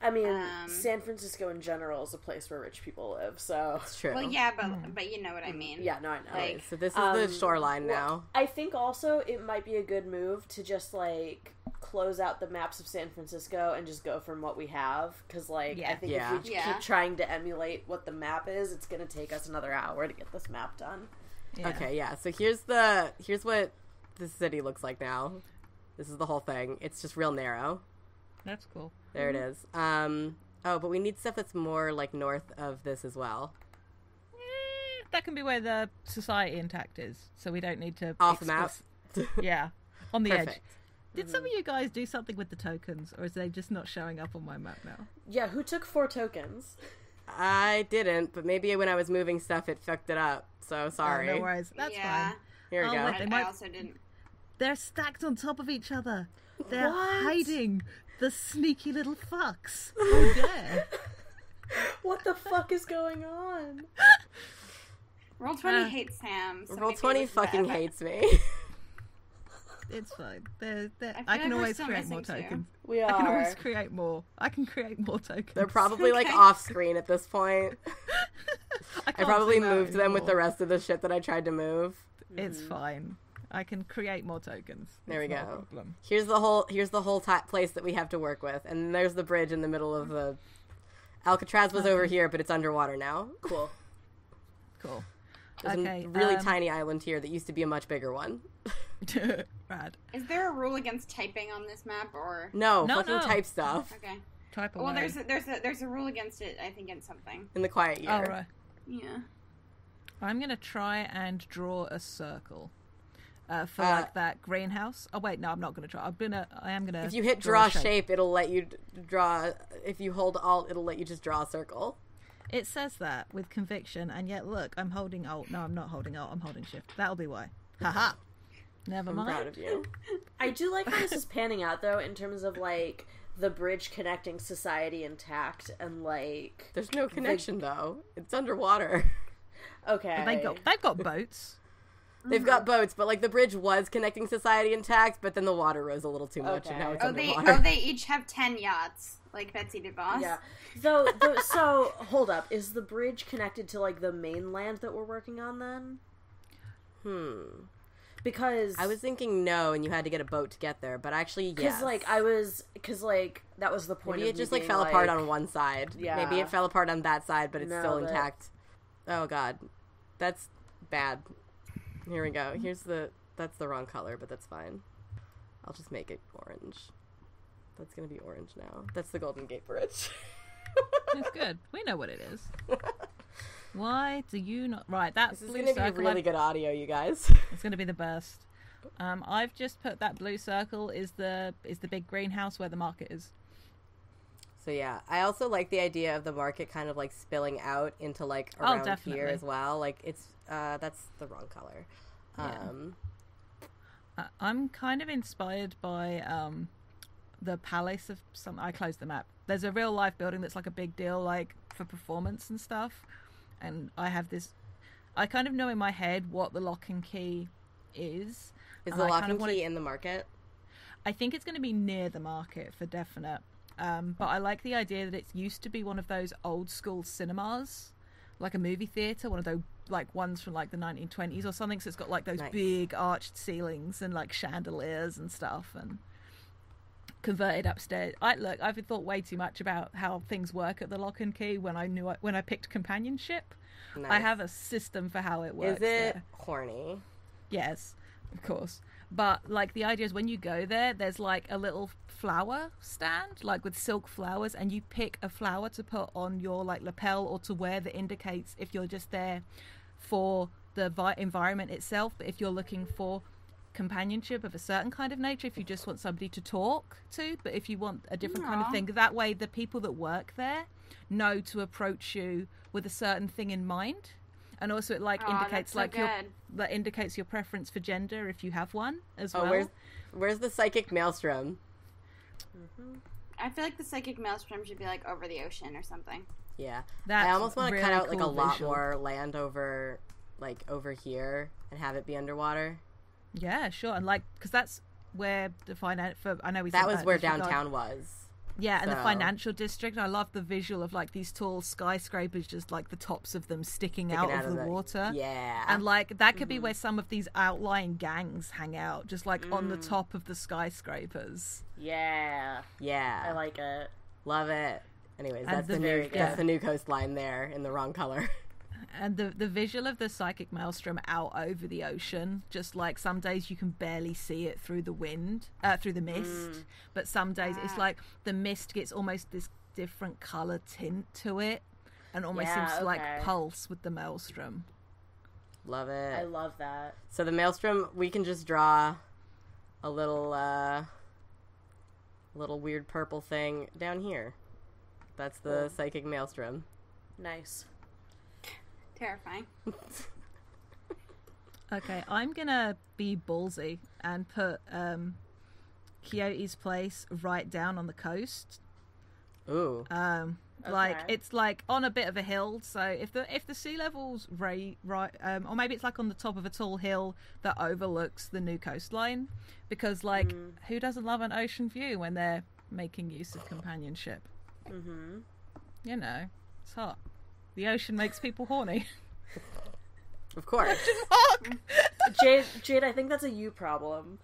I mean, San Francisco in general is a place where rich people live, so... It's true. Well, yeah, but you know what I mean. Yeah, no, I know. Like, So this is the shoreline now. I think also it might be a good move to just, like, close out the maps of San Francisco and just go from what we have, because, like, I think if we keep trying to emulate what the map is, it's going to take us another hour to get this map done. Yeah. Okay, yeah. So here's what the city looks like now. This is the whole thing. It's just real narrow. That's cool. There it is. But we need stuff that's more like north of this as well. That can be where the society intact is, so we don't need to Off the map. Yeah, on the edge. Perfect. Did some of you guys do something with the tokens, or is they just not showing up on my map now? Yeah, who took 4 tokens? I didn't, but maybe when I was moving stuff, it fucked it up. So sorry. Oh, no worries. That's fine. Here we go. Wait, they might... I also didn't. They're stacked on top of each other. They're What? hiding. The sneaky little fucks. Oh, yeah. What the fuck is going on? Roll20 hates Sam. So maybe it Roll20 was fucking bad. hates me. It's fine. I like can we're always still create more missing two. tokens. We I can are. always create more. I can create more tokens. They're probably like Okay. off screen at this point. I I can't probably zoom out moved them with the anymore. rest of the shit that I tried to move. It's fine. I can create more tokens. There It's we not a go. problem. Here's the whole place that we have to work with, and there's the bridge in the middle of the. Alcatraz was over here, but it's underwater now. Cool. Cool. There's Okay, a really tiny island here that used to be a much bigger one. Rad. Is there a rule against typing on this map, or No, No, fucking no. type stuff okay? Type away. Well, there's a rule against it. I think in something. in the quiet year. Oh, right. Yeah. I'm going to try and draw a circle for like that greenhouse. Oh, wait, no, I'm not going to try. I am going to... If you hit draw shape, it'll let you draw. If you hold Alt, it'll let you just draw a circle. It says that with conviction, and yet look, I'm holding Alt. No, I'm not holding Alt. I'm holding Shift. That'll be why. Haha. Never I'm mind. proud of you. I do like how this is panning out, though, in terms of, like, the bridge connecting society intact, and, like... There's no connection, though. It's underwater. Okay. But they've got boats. They've got boats, but, like, the bridge was connecting society intact, but then the water rose a little too much, and now it's underwater. They each have 10 yachts, like Betsy DeVos. Yeah. So, hold up. Is the bridge connected to, like, the mainland that we're working on, then? Because... I was thinking no, and you had to get a boat to get there, but actually, yes. Because, like, that was the point Maybe of it just, me like, being, fell apart on one side. Yeah. Maybe it fell apart on that side, but it's No, still but- intact. Oh, God. That's bad. Here we go. That's the wrong color, but that's fine. I'll just make it orange. That's gonna be orange now. That's the Golden Gate Bridge. It's good. We know what it is. Why do you not... Right, that This is blue gonna be circle... really good audio, you guys. It's going to be the burst. I've just put that blue circle is the big greenhouse where the market is. So yeah, I also like the idea of the market kind of like spilling out into like around here definitely. as well. Like it's that's the wrong color. I'm kind of inspired by the palace of some... I closed the map. There's a real life building that's like a big deal, like for performance and stuff. And I have this... I kind of know in my head what the lock and key is. Is and the I lock kind and of key in the market? I think it's going to be near the market for definite. But I like the idea that it used to be one of those old school cinemas, like a movie theatre, one of those like ones from like the 1920s or something. So it's got like those Nice. big arched ceilings and like chandeliers and stuff, and converted upstairs. I've thought way too much about how things work at the Lock and Key when I picked companionship. Nice. I have a system for how it works. Is it there. horny? Yes, of course. But, like, the idea is when you go there, there's, like, a little flower stand, like, with silk flowers, and you pick a flower to put on your, like, lapel or to wear that indicates if you're just there for the environment itself, but if you're looking for companionship of a certain kind of nature, if you just want somebody to talk to, but if you want a different kind of thing, that way the people that work there know to approach you with a certain thing in mind. And also it like indicates so like good. that indicates your preference for gender if you have one as well. Oh, where's the psychic maelstrom? I feel like the psychic maelstrom should be like over the ocean or something. Yeah. That's I almost want to really cut out like a cool lot visual. more land over here and have it be underwater. Yeah, sure. And like, because that's where the I know we That said was where in this regard. downtown was. Yeah, and the So- financial district. I love the visual of like these tall skyscrapers, just like the tops of them sticking out of the water. Yeah. And like that could be where some of these outlying gangs hang out, just like on the top of the skyscrapers. Yeah. Yeah. I like it. Love it. Anyways, And that's the the very new good- that's the new coastline there in the wrong color. And the visual of the psychic maelstrom out over the ocean, just like some days you can barely see it through the wind, through the mist, but some days it's like the mist gets almost this different color tint to it, and almost seems to like pulse with the maelstrom. Love it. I love that. So the maelstrom, we can just draw a little weird purple thing down here. That's the psychic maelstrom. Nice. Terrifying. Okay, I'm gonna be ballsy and put Quixote's place right down on the coast. Ooh. Like Okay. it's like on a bit of a hill, so if the sea level's right, or maybe it's like on the top of a tall hill that overlooks the new coastline, because like who doesn't love an ocean view when they're making use of companionship? Mm-hmm. You know, it's hot. The ocean makes people horny. Of course. Jade, I think that's a you problem.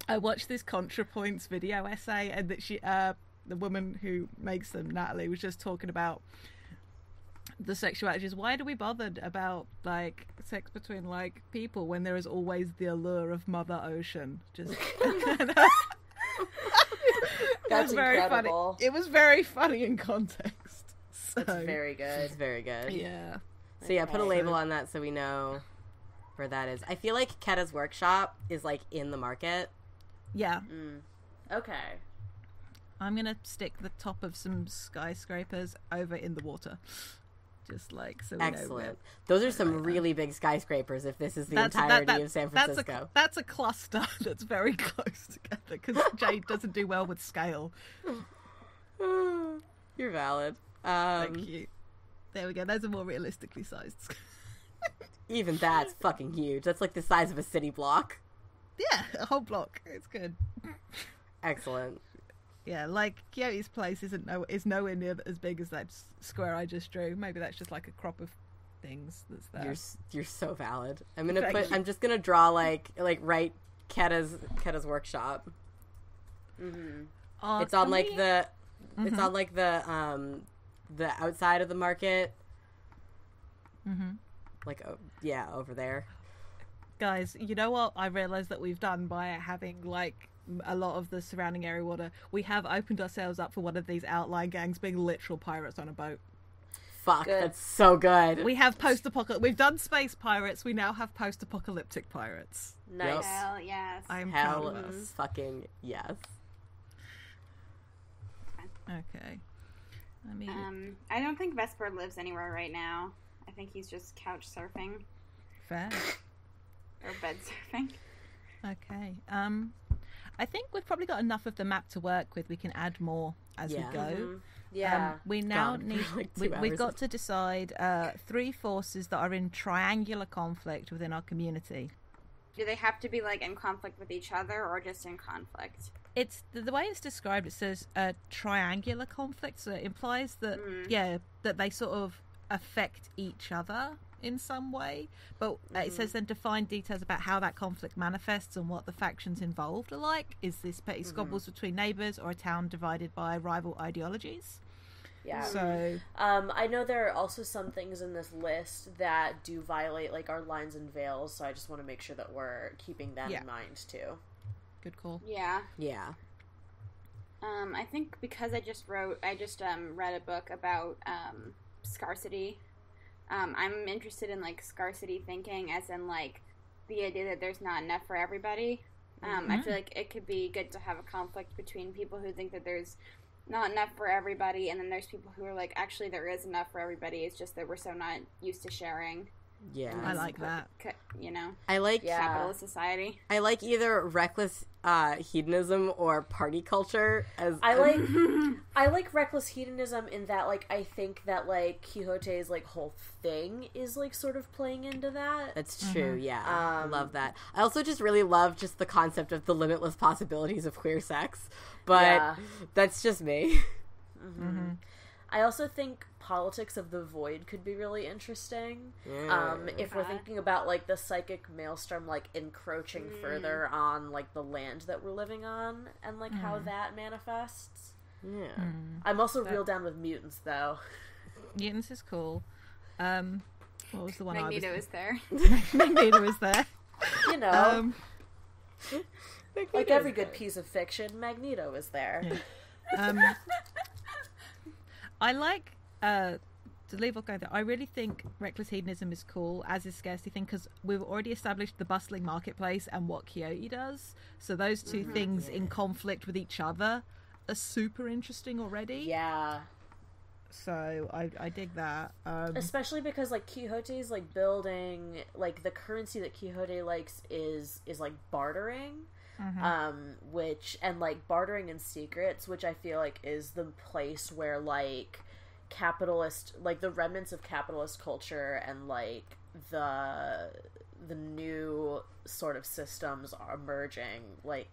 I watched this ContraPoints video essay, and that the woman who makes them, Natalie, was just talking about the sexuality. Why do we bother about like sex between like people when there is always the allure of Mother Ocean? Just That's very incredible. funny. It was very funny in context. So, That's very good. It's very good. yeah. So yeah, put a label on that so we know where that is. I feel like Ketta's workshop is like in the market. Yeah. Okay. I'm gonna stick the top of some skyscrapers over in the water. Just like, so we know Excellent. Those are some really big skyscrapers if this is the entirety of San Francisco. That's a cluster that's very close together because Jade doesn't do well with scale. You're valid. Thank you. There we go. Those are more realistically sized. Even that's fucking huge. That's like the size of a city block. Yeah, a whole block. It's good. Excellent. Yeah, like Coyote's place is nowhere near as big as that square I just drew. Maybe that's just like a crop of things that's there. You're so valid. I'm just gonna draw like right Keta's workshop. Mm-hmm. It's on like the it's on like the outside of the market. Mm-hmm. Like over there. Guys, you know what I realised that we've done by having like a lot of the surrounding area water? We have opened ourselves up for one of these outlying gangs being literal pirates on a boat. Fuck, good. That's so good. We have post-apocalyptic. We've done space pirates. We now have post-apocalyptic pirates. Nice. Yep. Hell yes. I'm Hell proud of us. Fucking yes. Okay. I don't think Vesper lives anywhere right now. I think he's just couch surfing. Fair. Or bed surfing. Okay. I think we've probably got enough of the map to work with. We can add more as we go. Mm-hmm. Yeah. We now need. We've got to decide 3 forces that are in triangular conflict within our community. Do they have to be like in conflict with each other, or just in conflict? It's the way it's described. It says triangular conflict, so it implies that that they sort of affect each other in some way, but it says then define details about how that conflict manifests and what the factions involved are like. Is this petty squabbles between neighbours or a town divided by rival ideologies? Yeah. So I know there are also some things in this list that do violate like our lines and veils, so I just want to make sure that we're keeping that in mind too. Good call. Yeah. Yeah. I think because I just read a book about scarcity. I'm interested in like scarcity thinking, as in like the idea that there's not enough for everybody. I feel like it could be good to have a conflict between people who think that there's not enough for everybody, and then there's people who are like, actually there is enough for everybody, it's just that we're so not used to sharing. Yeah, I like that. You know, I like capitalist society. I like either reckless hedonism or party culture. I like reckless hedonism in that, like, I think that like Quixote's like whole thing is like sort of playing into that. That's true. Yeah, I love that. I also just really love just the concept of the limitless possibilities of queer sex, but that's just me. Mm-hmm. I also think politics of the void could be really interesting. If we're thinking about like the psychic maelstrom like encroaching further on like the land that we're living on and like how that manifests. I'm also real down with mutants though. Mutants is cool. What was the one Magneto is there. Magneto is there. You know, like every good piece of fiction, Magneto is there. Yeah. I like, to leave off going there, I really think reckless hedonism is cool, as is scarcity thing, because we've already established the bustling marketplace and what Quixote does. So those two things in conflict with each other are super interesting already. Yeah. So I dig that. Especially because like Quixote's like building, like the currency that Quixote likes is like bartering. Which, and like bartering in secrets, which I feel like is the place where like capitalist, like the remnants of capitalist culture and like the new sort of systems are emerging, like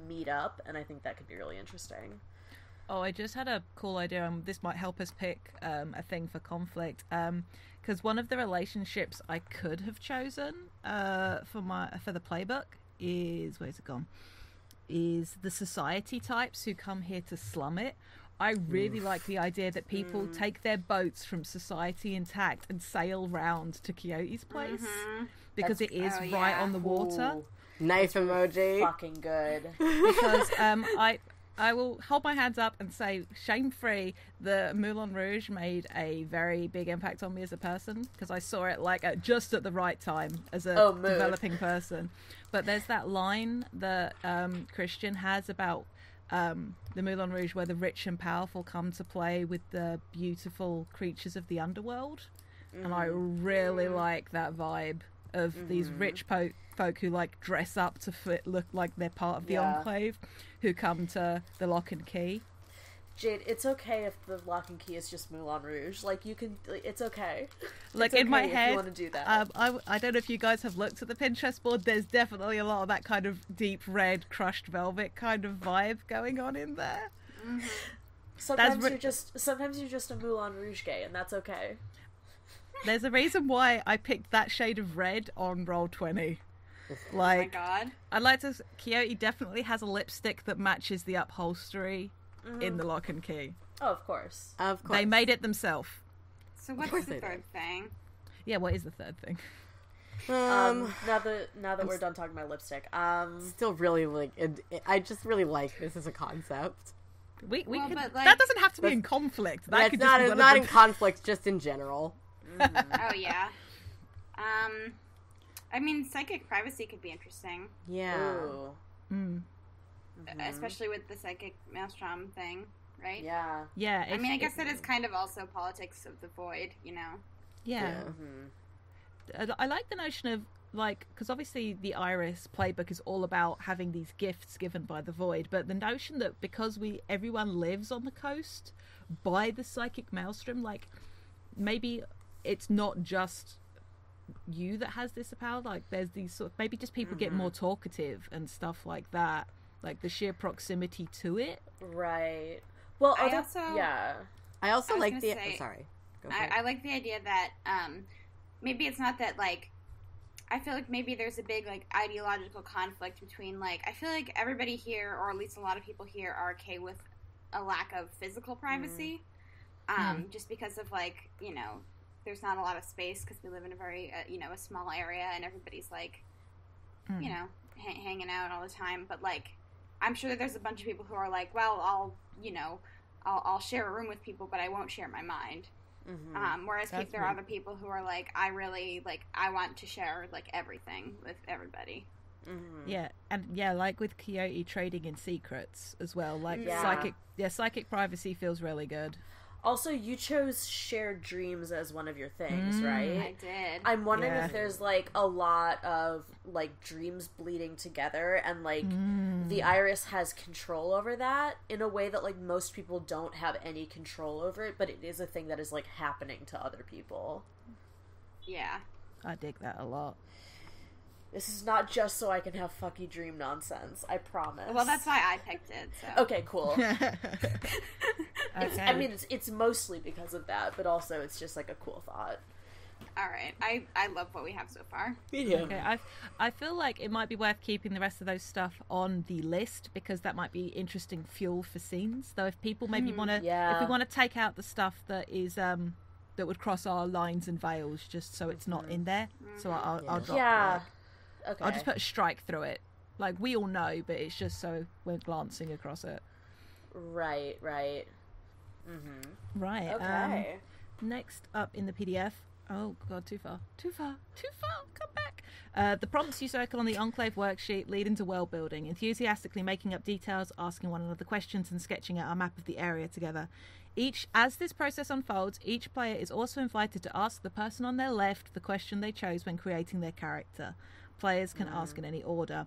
meet up, and I think that could be really interesting. Oh, I just had a cool idea, and this might help us pick a thing for conflict. Because one of the relationships I could have chosen for the playbook is, where's it gone? Is the society types who come here to slum it. I really like the idea that people take their boats from society intact and sail round to Quixote's place because it is right on the water. Ooh. Knife emoji. Fucking good. Because I will hold my hands up and say, shame-free, the Moulin Rouge made a very big impact on me as a person, because I saw it like just at the right time as a developing person. But there's that line that Christian has about the Moulin Rouge, where the rich and powerful come to play with the beautiful creatures of the underworld. And I really like that vibe of these rich folk who like dress up to look like they're part of the enclave, who come to the Lock and Key. Jade, it's okay if the Lock and Key is just Moulin Rouge. Like, you can, it's okay. Like, it's okay in my if head, you want to do that. I don't know if you guys have looked at the Pinterest board. There's definitely a lot of that kind of deep red crushed velvet kind of vibe going on in there. Sometimes you're just a Moulin Rouge gay, and that's okay. There's a reason why I picked that shade of red on Roll20. Like, oh my god. I'd like to... Quixote definitely has a lipstick that matches the upholstery in the Lock and Key. Oh, of course. Of course. They made it themselves. So what's the third thing? Yeah, what is the third thing? Now that we're done talking about lipstick, Still really, like, I just really like this as a concept. We Well, could, but, like- that doesn't have to be in conflict. That That's could just be one not of in the... conflict, just in general. Oh yeah. I mean, psychic privacy could be interesting, Yeah. ooh. especially with the psychic maelstrom thing, right? Yeah. Yeah. I mean, I guess that is kind of also politics of the void, you know? Yeah. I like the notion of, like, because obviously the Iris playbook is all about having these gifts given by the void, but the notion that because everyone lives on the coast by the psychic maelstrom, like, maybe it's not just you that has this power. Like, there's these sort of, maybe just people get more talkative and stuff like that, like the sheer proximity to it. Right. Well, I also was like gonna the... say, sorry. Go for it. I like the idea that maybe it's not that, like, I feel like maybe there's a big, like, ideological conflict between, like, I feel like everybody here, or at least a lot of people here, are okay with a lack of physical privacy, just because of, like, you know, there's not a lot of space because we live in a very, you know, a small area, and everybody's, like, you know, hanging out all the time. But, like, I'm sure that there's a bunch of people who are like, well, I'll share a room with people, but I won't share my mind. Whereas there are other people who are like, I really, like, I want to share, like, everything with everybody. Yeah, and like with Quixote trading in secrets as well, like psychic privacy feels really good. Also, you chose shared dreams as one of your things, right? I did. I'm wondering if there's, like, a lot of, like, dreams bleeding together, and, like, the Iris has control over that in a way that, like, most people don't have any control over it, but it is a thing that is, like, happening to other people. Yeah. I dig that a lot. This is not just so I can have fucky dream nonsense, I promise. Well, that's why I picked it, so. Okay, cool. Okay. I mean, it's mostly because of that, but also it's just, like, a cool thought. Alright, I love what we have so far. Yeah. Okay, I feel like it might be worth keeping the rest of those stuff on the list, because that might be interesting fuel for scenes. Though if people maybe want to, if we want to take out the stuff that is that would cross our lines and veils, just so it's not in there. So I'll drop. Yeah. Okay. I'll just put a strike through it. Like, we all know, but it's just so we're glancing across it. Right. Right. Okay. Next up in the PDF. Oh god, too far. Come back. The prompts you circle on the Enclave worksheet lead into world building, enthusiastically making up details, asking one another questions, and sketching out a map of the area together. As this process unfolds, each player is also invited to ask the person on their left the question they chose when creating their character. Players can ask in any order.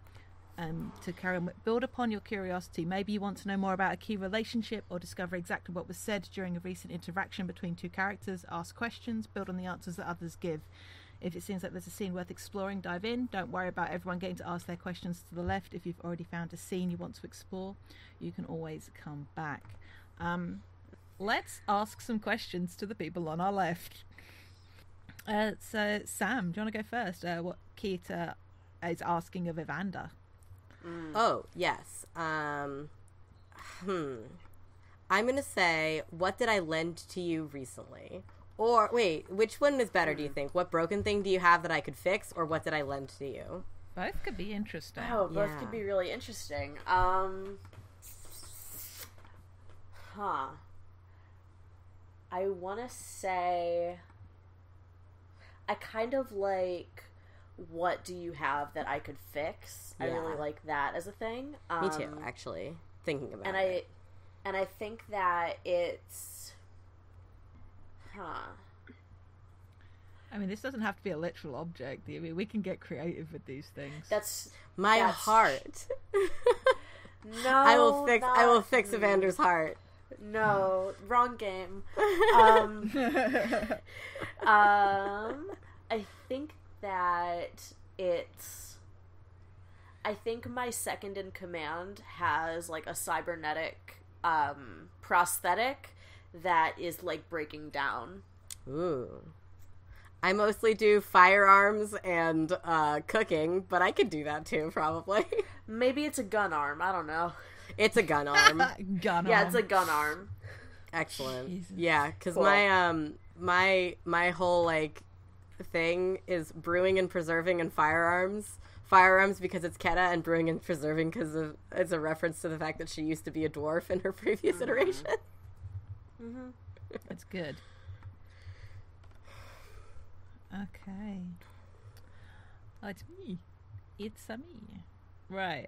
To carry on, build upon your curiosity. Maybe you want to know more about a key relationship, or discover exactly what was said during a recent interaction between two characters. Ask questions, build on the answers that others give. If it seems like there's a scene worth exploring, dive in. Don't worry about everyone getting to ask their questions to the left. If you've already found a scene you want to explore, you can always come back. Let's ask some questions to the people on our left. So, Sam, do you want to go first? What Keita is asking of Evander? Oh, yes. I'm gonna say, what did I lend to you recently? Or, wait, which one is better, do you think? What broken thing do you have that I could fix, or what did I lend to you? Both could be interesting. Oh, both could be really interesting. I want to say, I kind of like, what do you have that I could fix? Yeah. I really like that as a thing. Me too, actually. thinking about and it. I think that it's I mean, this doesn't have to be a literal object. I mean, we can get creative with these things. that's heart. No, I will fix Evander's heart. No, wrong game. I think that I think my second in command has like a cybernetic prosthetic that is like breaking down. Ooh. I mostly do firearms and cooking, but I could do that too, probably. Maybe it's a gun arm. I don't know. It's a gun arm. Yeah, it's a gun arm. Excellent. Jesus. Yeah, because Cool. my whole like thing is brewing and preserving and firearms. Firearms because it's Keta, and brewing and preserving because it's a reference to the fact that she used to be a dwarf in her previous iteration. Mm-hmm. It's good. Okay. Oh, it's me. It's me. Right.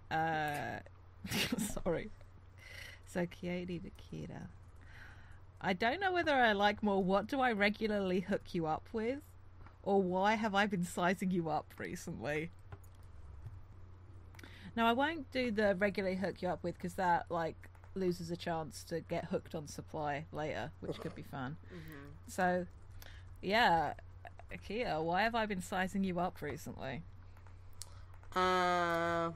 Sorry. So, Coyote to Kira. I don't know whether I like more what do I regularly hook you up with, or why have I been sizing you up recently. Now, I won't do the regularly hook you up with because that, like, loses a chance to get hooked on supply later, which could be fun. Mm-hmm. So, yeah. Kia, why have I been sizing you up recently? Because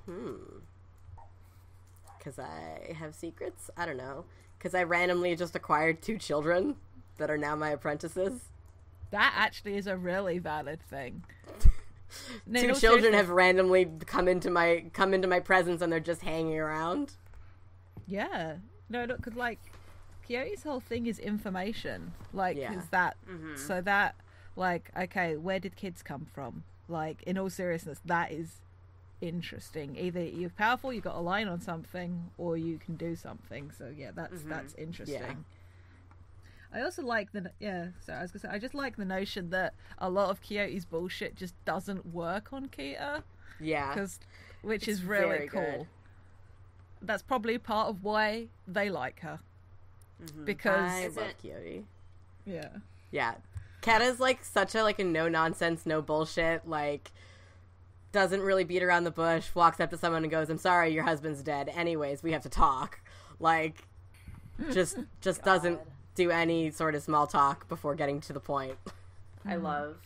I have secrets? I don't know. Because I randomly just acquired 2 children that are now my apprentices. That actually is a really valid thing. 2 children have randomly come into my presence and they're just hanging around. Yeah. No, look, because, like, Coyote's whole thing is information. Like, Yeah. is that... Mm-hmm. So that, like, okay, where did kids come from? Like, in all seriousness, that is interesting. Either you're powerful, you got a line on something, or you can do something. So, yeah, that's interesting. Yeah. I also like I just like the notion that a lot of Coyote's bullshit just doesn't work on Kita. Yeah. Which It's is really very cool. good. That's probably part of why they like her. Mm-hmm. Because I Is love it- Coyote. yeah. Yeah. Kata's like such a no nonsense, no bullshit, like doesn't really beat around the bush, walks up to someone and goes, "I'm sorry, your husband's dead. Anyways, we have to talk." Like just doesn't do any sort of small talk before getting to the point. I love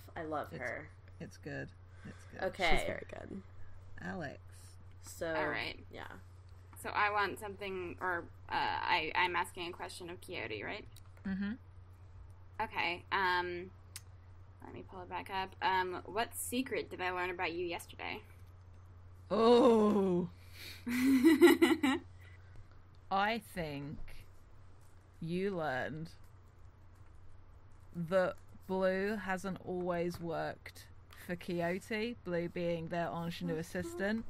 her. It's good. It's good. Okay. She's very good. Alex. So All right. yeah. So I want something, or I'm asking a question of Coyote, right? Mm-hmm. Okay. Let me pull it back up. What secret did I learn about you yesterday? Oh. I think you learned that Blue hasn't always worked for Coyote, Blue being their ingenue assistant.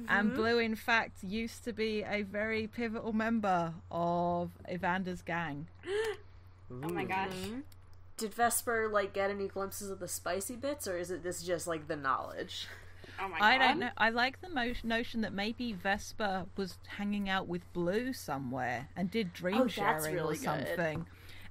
And Blue, in fact, used to be a very pivotal member of Evander's gang. Oh my gosh. Did Vesper get any glimpses of the spicy bits, or is it this just the knowledge? Oh my god. I don't know. I like the notion that maybe Vesper was hanging out with Blue somewhere and did dream Oh, that's sharing really or good. something.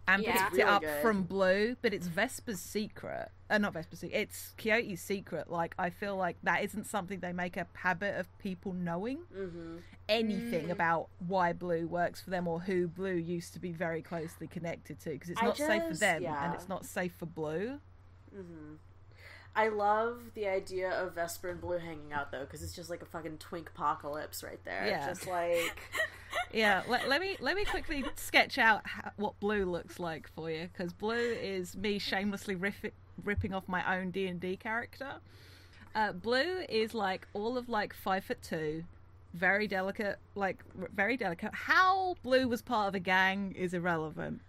And Yeah. picked Really it up good. from Blue, but it's Vesper's secret. Not Vesper's secret. It's Coyote's secret. I feel like that isn't something they make a habit of people knowing. Mm-hmm. Anything about why Blue works for them or who Blue used to be very closely connected to, because it's not safe for them and it's not safe for Blue. Mm-hmm. I love the idea of Vesper and Blue hanging out, though, because it's just a fucking twink apocalypse right there. Yeah. Just Yeah, let me quickly sketch out what Blue looks like for you, because Blue is me shamelessly ripping off my own D&D character. Blue is all of 5'2", very delicate, very delicate. How Blue was part of a gang is irrelevant.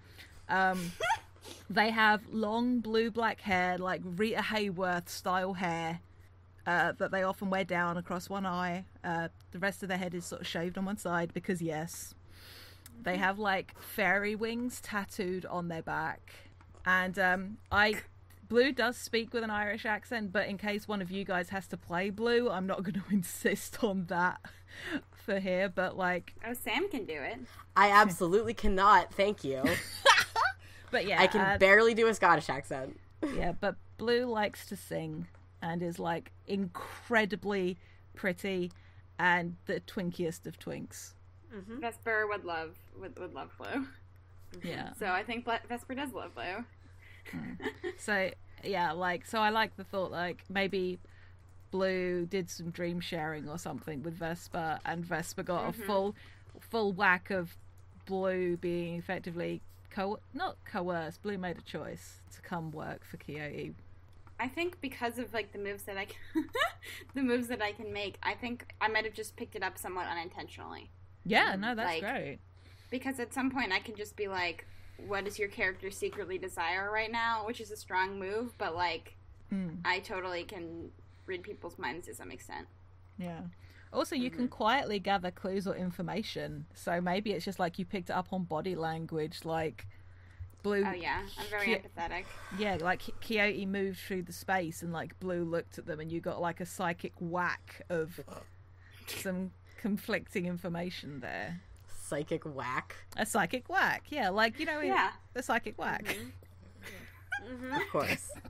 They have long blue-black hair, like Rita Hayworth style hair, that they often wear down across one eye. The rest of their head is sort of shaved on one side because yes. They have fairy wings tattooed on their back. And Blue does speak with an Irish accent, but in case one of you guys has to play Blue, I'm not going to insist on that offer here, but like... Oh, Sam can do it. I absolutely cannot, thank you. But yeah. I can barely do a Scottish accent. Yeah, but Blue likes to sing and is like incredibly pretty and the twinkiest of twinks. Mm-hmm. Vesper would love Blue. Yeah. So I think Vesper does love Blue. So yeah, like, so I like the thought, like, maybe Blue did some dream sharing or something with Vesper, and Vesper got a full whack of Blue being effectively not coerced. Blue made a choice to come work for Quixote. I think because of like the moves that I can make, I think I might have just picked it up somewhat unintentionally. Yeah, no, that's great. Because at some point I can just be like, what does your character secretly desire right now? Which is a strong move, but like, I totally can read people's minds to some extent. Yeah. Also, you can quietly gather clues or information. So maybe it's just like you picked it up on body language, like Blue. Oh yeah, I'm very empathetic. Yeah, like Quixote moved through the space and like Blue looked at them and you got like a psychic whack of some conflicting information there. Psychic whack? A psychic whack, yeah, like, you know, the psychic whack.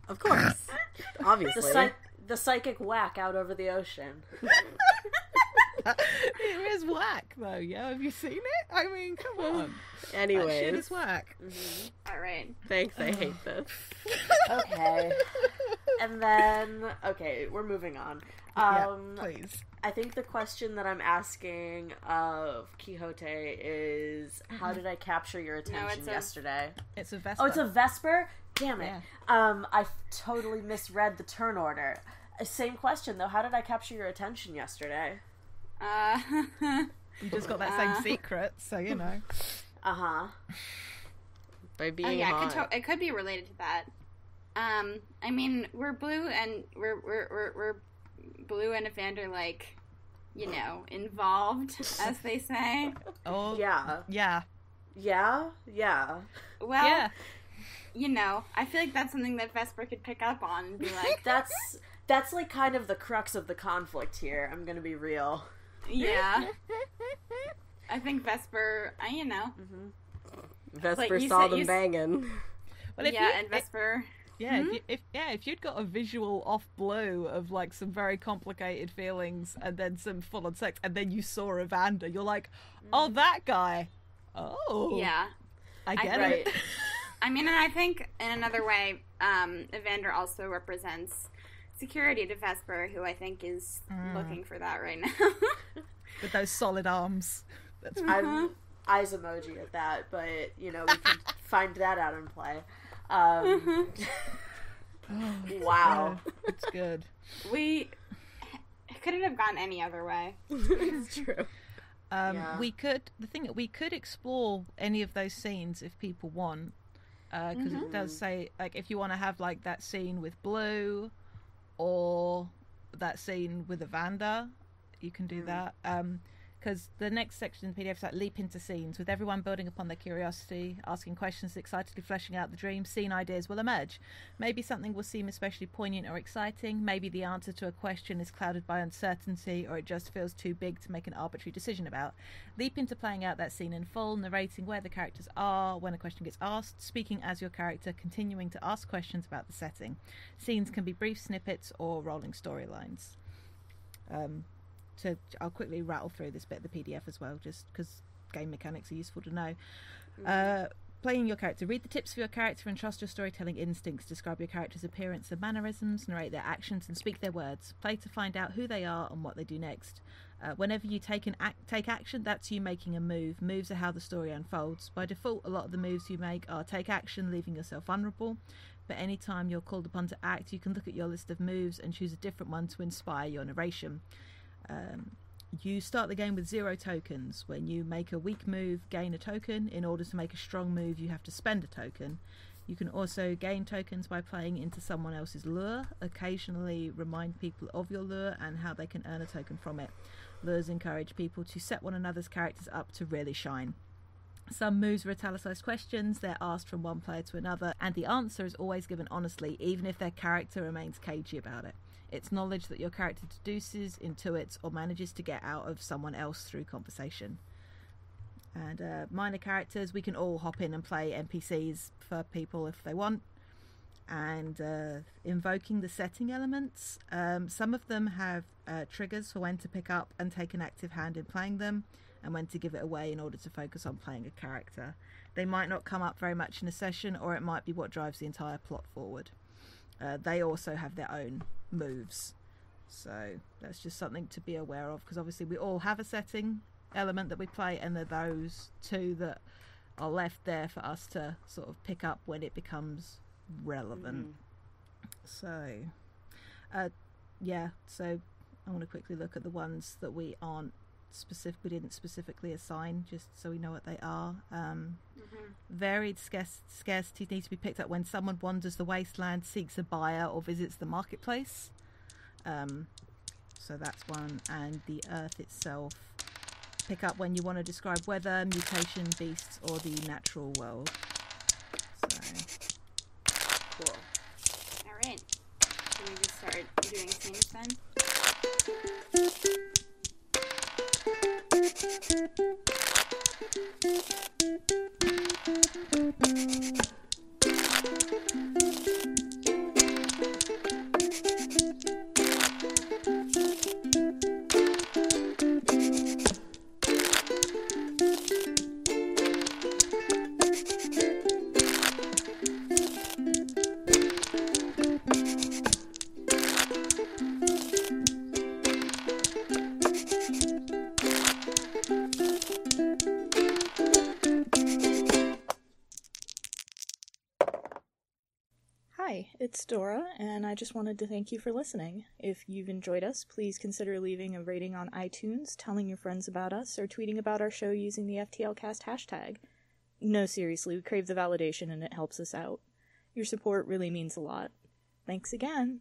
Of course. Obviously. The psychic whack out over the ocean. It is whack, though, yeah? Have you seen it? I mean, come on. Anyways. That shit is whack. All right. Thanks, I hate this. Okay. And then, okay, we're moving on. Please. I think the question that I'm asking of Quixote is, how did I capture your attention yesterday? It's a Vesper. Oh, it's a Vesper? Damn it. Yeah. I totally misread the turn order. Same question, though. How did I capture your attention yesterday? You just got that same secret, so you know. By being hot. It could be related to that. I mean, we're Blue and we're Blue and Evander, like, you know, involved, as they say. Oh yeah. Well, yeah. You know, I feel like that's something that Vesper could pick up on and be like, that's like kind of the crux of the conflict here. I'm gonna be real. Yeah. I think Vesper, you know. Vesper saw them banging. Well, and Vesper. Yeah, if you'd got a visual off Blue of like some very complicated feelings and then some full on sex, and then you saw Evander, you're like, oh, that guy. Oh. Yeah. I get it. I mean, and I think in another way, Evander also represents security to Vesper, who I think is looking for that right now. With those solid arms. That's I'm eyes emoji at that, but, you know, we can find that out in play. Wow. It's good. We couldn't have gone any other way. It's true. We could explore any of those scenes if people want, because it does say, like, if you want to have like that scene with Blue or that scene with Evander, you can do that. Because the next section in the PDF is like leap into scenes, with everyone building upon their curiosity, asking questions, excitedly fleshing out the dream. Scene ideas will emerge. Maybe something will seem especially poignant or exciting. Maybe the answer to a question is clouded by uncertainty, or it just feels too big to make an arbitrary decision about. Leap into playing out that scene in full, narrating where the characters are when a question gets asked, speaking as your character, continuing to ask questions about the setting. Scenes can be brief snippets or rolling storylines. So I'll quickly rattle through this bit of the PDF as well, just because game mechanics are useful to know. Playing your character. Read the tips for your character and trust your storytelling instincts. Describe your character's appearance and mannerisms. Narrate their actions and speak their words. Play to find out who they are and what they do next. Whenever you take action, that's you making a move. Moves are how the story unfolds. By default, a lot of the moves you make are take action, leaving yourself vulnerable. But any time you're called upon to act, you can look at your list of moves and choose a different one to inspire your narration. You start the game with 0 tokens. When you make a weak move, gain a token. In order to make a strong move, you have to spend a token. You can also gain tokens by playing into someone else's lure. Occasionally remind people of your lure and how they can earn a token from it. Lures encourage people to set one another's characters up to really shine. Some moves are italicized questions. They're asked from one player to another, and the answer is always given honestly, even if their character remains cagey about it. It's knowledge that your character deduces, intuits, or manages to get out of someone else through conversation. And minor characters, we can all hop in and play NPCs for people if they want. And invoking the setting elements, some of them have triggers for when to pick up and take an active hand in playing them, and when to give it away in order to focus on playing a character. They might not come up very much in a session, or it might be what drives the entire plot forward. They also have their own moves, so that's just something to be aware of, because obviously we all have a setting element that we play, and there are those two that are left there for us to sort of pick up when it becomes relevant. So so I want to quickly look at the ones that we didn't specifically assign, just so we know what they are. Varied scarcity needs to be picked up when someone wanders the wasteland, seeks a buyer, or visits the marketplace. So that's one. And the earth itself, pick up when you want to describe weather, mutation, beasts, or the natural world. So cool. Alright. Should we just start doing scenes then? Hi, it's Dora, and I just wanted to thank you for listening. If you've enjoyed us, please consider leaving a rating on iTunes, telling your friends about us, or tweeting about our show using the FTLcast hashtag. No, seriously, we crave the validation and it helps us out. Your support really means a lot. Thanks again!